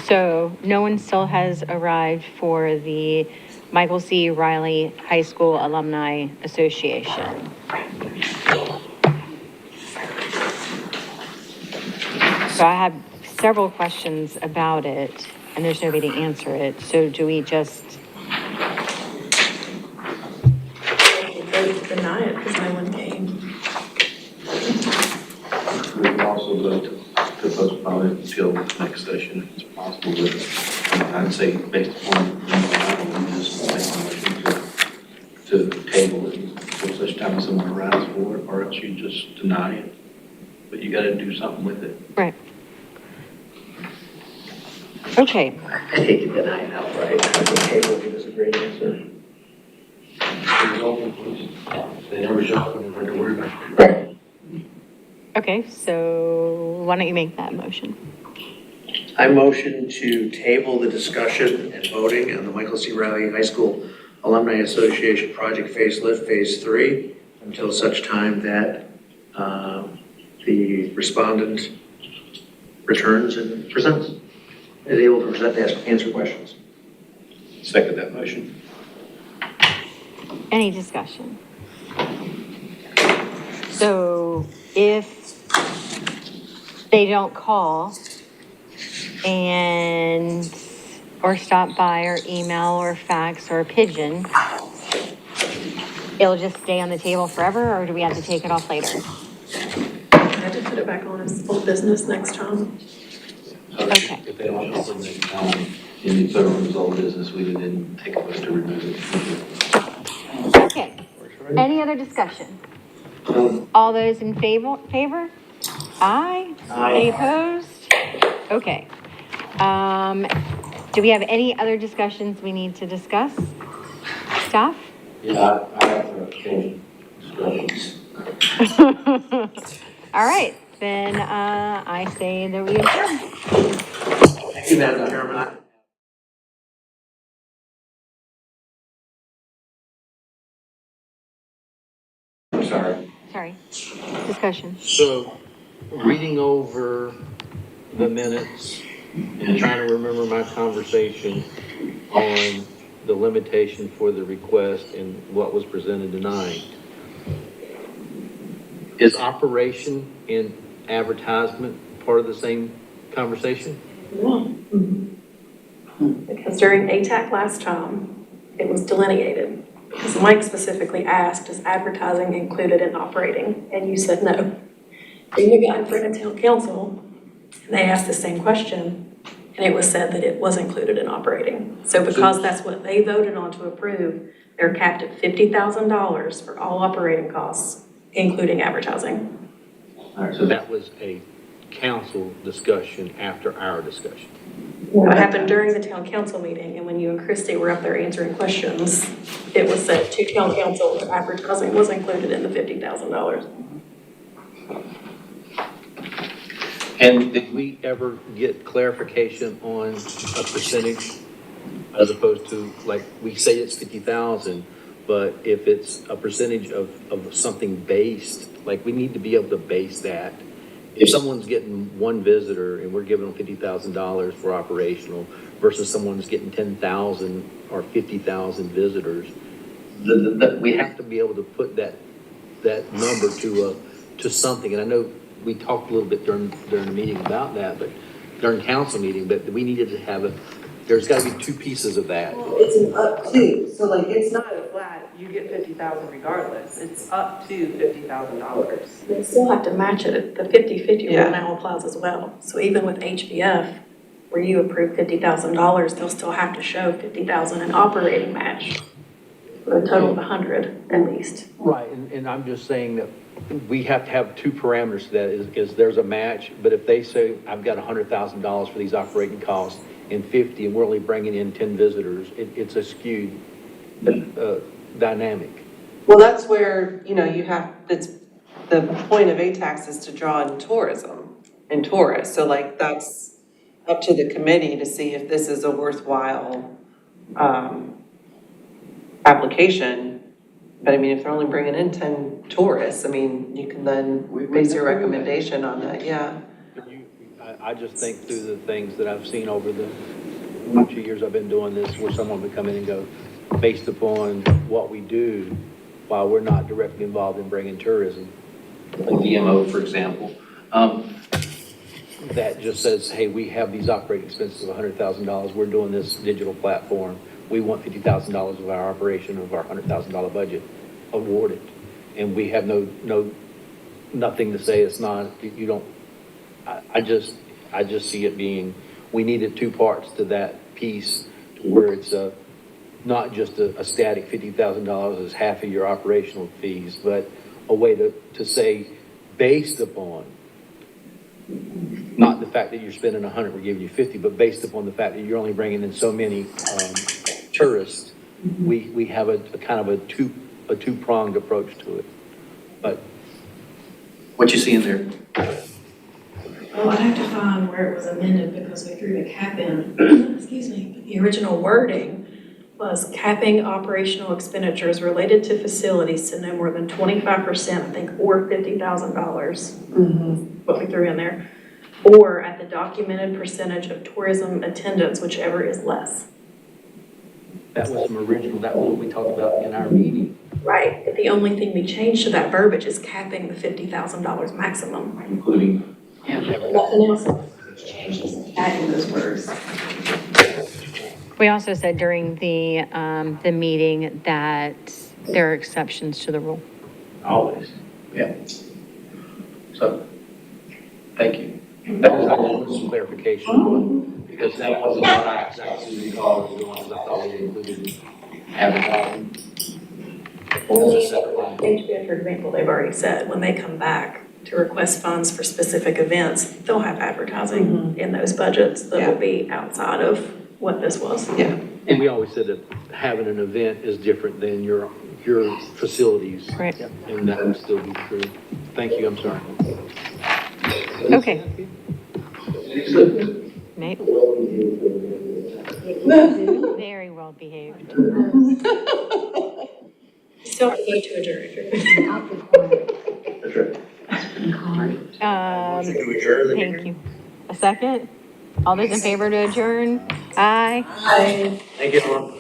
So no one still has arrived for the Michael C. Riley High School Alumni Association. So I have several questions about it, and there's nobody to answer it. So do we just, Vote to deny it because no one came. We can also vote to postpone it until next session if it's possible, but I'd say based upon, we just make a motion to table it until such time as someone arrives for it, or else you just deny it. But you gotta do something with it. right? Okay, I hate to deny it outright. I think table is a great answer. They never show up and they're worried about it. Right. okay, so why don't you make that motion? I motion to table the discussion and voting on the Michael C. Riley High School Alumni Association Project Facelift Phase 3 until such time that the respondent returns and presents, is able to present and answer questions. Second that motion. Any discussion? So if they don't call and, or stop by or email or fax or pigeon, it'll just stay on the table forever, or do we have to take it off later? I had to put it back on as old business next time. Okay. If they don't show up next time, and you put it on as old business, we didn't take a vote to remove it. Okay. Any other discussion? All those in favor? Aye. Any opposed? Okay. Do we have any other discussions we need to discuss? Staff? Yeah, I have to change discussions. All right, then, I say that we adjourn. Thank you, Madam Chairman. I'm sorry. Sorry. Discussion. So, reading over the minutes and trying to remember my conversation on the limitation for the request and what was presented tonight. Is operation and advertisement part of the same conversation? Because during ATAC last time, it was delineated. Because Mike specifically asked, is advertising included in operating? And you said no. Then you got in front of town council, and they asked the same question, and it was said that it was included in operating. So because that's what they voted on to approve, they're capped at $50,000 for all operating costs, including advertising. All right, so that was a council discussion after our discussion. What happened during the town council meeting, and when you and Christie were up there answering questions, it was said to town council that advertising was included in the $50,000. And did we ever get clarification on a percentage as opposed to, like, we say it's 50,000, but if it's a percentage of something based, like, we need to be able to base that. If someone's getting one visitor and we're giving them $50,000 for operational versus someone's getting 10,000 or 50,000 visitors, we have to be able to put that number to something. And I know we talked a little bit during the meeting about that, but during council meeting, but we needed to have there's got to be two pieces of that. Well, it's an up to, so like, it's not a flat, you get 50,000 regardless, it's up to $50,000. They still have to match it. The 50/50 Yeah. rule now applies as well. So even with HBF, where you approve $50,000, they'll still have to show 50,000 in operating match for a total of 100 at least. Right, and I'm just saying that we have to have two parameters to that, is there's a match, but if they say, I've got $100,000 for these operating costs and 50, and we're only bringing in 10 visitors, it's a skewed dynamic. Well, that's where, you know, you have, it's, the point of ATAX is to draw in tourism and tourists. So like, that's up to the committee to see if this is a worthwhile application. But I mean, if they're only bringing in 10 tourists, I mean, you can then base your recommendation on that, yeah. I just think through the things that I've seen over the 2 years I've been doing this, where someone would come in and go, based upon what we do, while we're not directly involved in bringing tourism, like DMO, for example, that just says, hey, we have these operating expenses of $100,000. We're doing this digital platform. We want $50,000 of our operation of our $100,000 budget awarded. And we have nothing to say it's not, you don't, I just see it being, we needed two parts to that piece where it's not just a static $50,000 as half of your operational fees, but a way to say, based upon, not the fact that you're spending 100, we're giving you 50, but based upon the fact that you're only bringing in so many tourists, we have a kind of a two-pronged approach to it. But what you see in there? Well, I'd have to find where it was amended because we threw the cap in, excuse me, the original wording was capping operational expenditures related to facilities to no more than 25%, I think, or $50,000. What we threw in there, or at the documented percentage of tourism attendance, whichever is less. That was some original, that was what we talked about in our meeting. Right, but the only thing we changed to that verbiage is capping the $50,000 maximum. Including. Nothing else changes, adding those words. We also said during the meeting that there are exceptions to the rule. Always, yeah. So, thank you. That was some clarification, because that wasn't what I exactly recalled, the ones I thought we included advertising. HBA, for example, they've already said, when they come back to request funds for specific events, they'll have advertising in those budgets that will be outside of what this was. Yeah. And we always said that having an event is different than your facilities. Right. And that would still be true. Thank you, I'm sorry. Okay. Nate? Very well behaved. Still have to vote to adjourn. Thank you. A second? All those in favor to adjourn? Aye. Thank you, everyone.